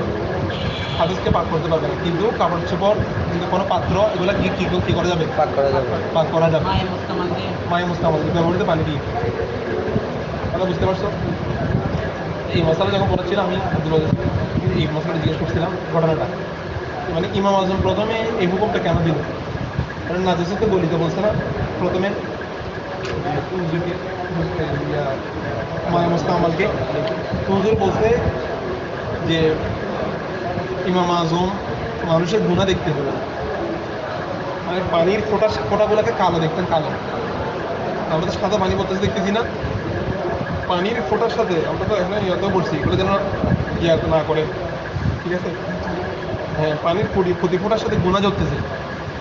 হাদসকে পাক করতে পারবে না, কিন্তু কাপড় চোপড়, কিন্তু কোনো পাত্র, এগুলো কি করা যাবে? পাক করা যাবে, পাক করা যাবে মায়ে মুস্তামাল ব্যবহৃত পানি দিয়ে। কথা বুঝতে পারছো? এই মশালা যখন বলেছিলাম আমি এই মশলাটা জিজ্ঞেস করছিলাম ঘটনাটা, মানে ইমাম আজম প্রথমে এই হুকুমটা কেন দিল? কারণ নাজাসাতে গলিতে বলছে না প্রথমে মায়া মুস্তামালকে। তো হুজুর বলছে যে ইমাম আজম মানুষের গুনাহ দেখতে হবে, মানে পানির ফোঁটাগুলোকে কালো দেখতেন, কালো। আমরা তো সাদা পানি পড়তেছে দেখতেছি না, পানির ফোঁটার সাথে আমরা তো এখানে ইয়াতেও পড়ছি, এগুলো যেন ইয়া না করে, ঠিক আছে? হ্যাঁ, পানির প্রতি ফোঁটার সাথে গুণা জড়তেছে।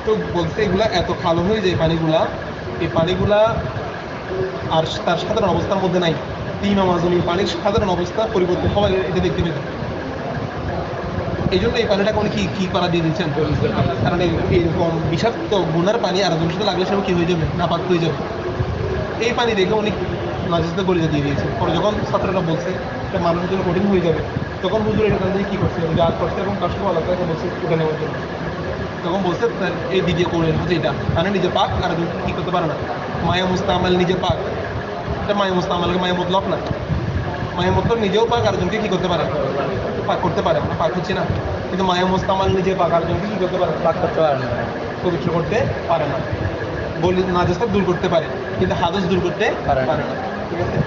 তো বলছে এগুলা এত কালো হয়ে যায় পানিগুলা, এই পানিগুলা আর তার সাধারণ অবস্থার মধ্যে নাই। ইমাম আজম এই পানির সাধারণ অবস্থা পরিবর্তন হওয়া এটা দেখতে পেতেন। এই জন্য এই পানিটাকে উনি কি করা দিয়ে দিচ্ছেন, কারণ এইরকম বিষাক্ত গুনার পানি আর একজনের সাথে লাগলে সেটা কি হয়ে যাবে, নাপাক হয়ে যাবে। এই পানি দেখে উনি নাজিসটা গলিতে দিয়ে দিয়েছে। পরে যখন ছাত্ররা বলছে এটা মানুষের জন্য কঠিন হয়ে যাবে, তখন হুজুর এখান থেকে কী করছে, রাগ করছে এবং কাশকে আলাদা বলছে উঠে নেওয়ার জন্য। তখন বলছে এই দিদিয়ে করে হচ্ছে এটা মানে নিজে পাক আর কী করতে পারে না। মায়া মুস্তামাল নিজে পাক, এটা মায়া মুস্তামালকে মায়া মতলব না, মায়া মতলব নিজেও পাক আরেকজনকে কী করতে পারে, পাক করতে পারে। আমরা পাক হচ্ছে না, কিন্তু মায়া মুস্তামাল নিজে পাক আরেকজনকে কী করতে পারে, পাক করতে পারে না, পবিত্র করতে পারে না। বলি নাজাসটা দূর করতে পারে কিন্তু হাদস দূর করতে পারে না, ঠিক আছে?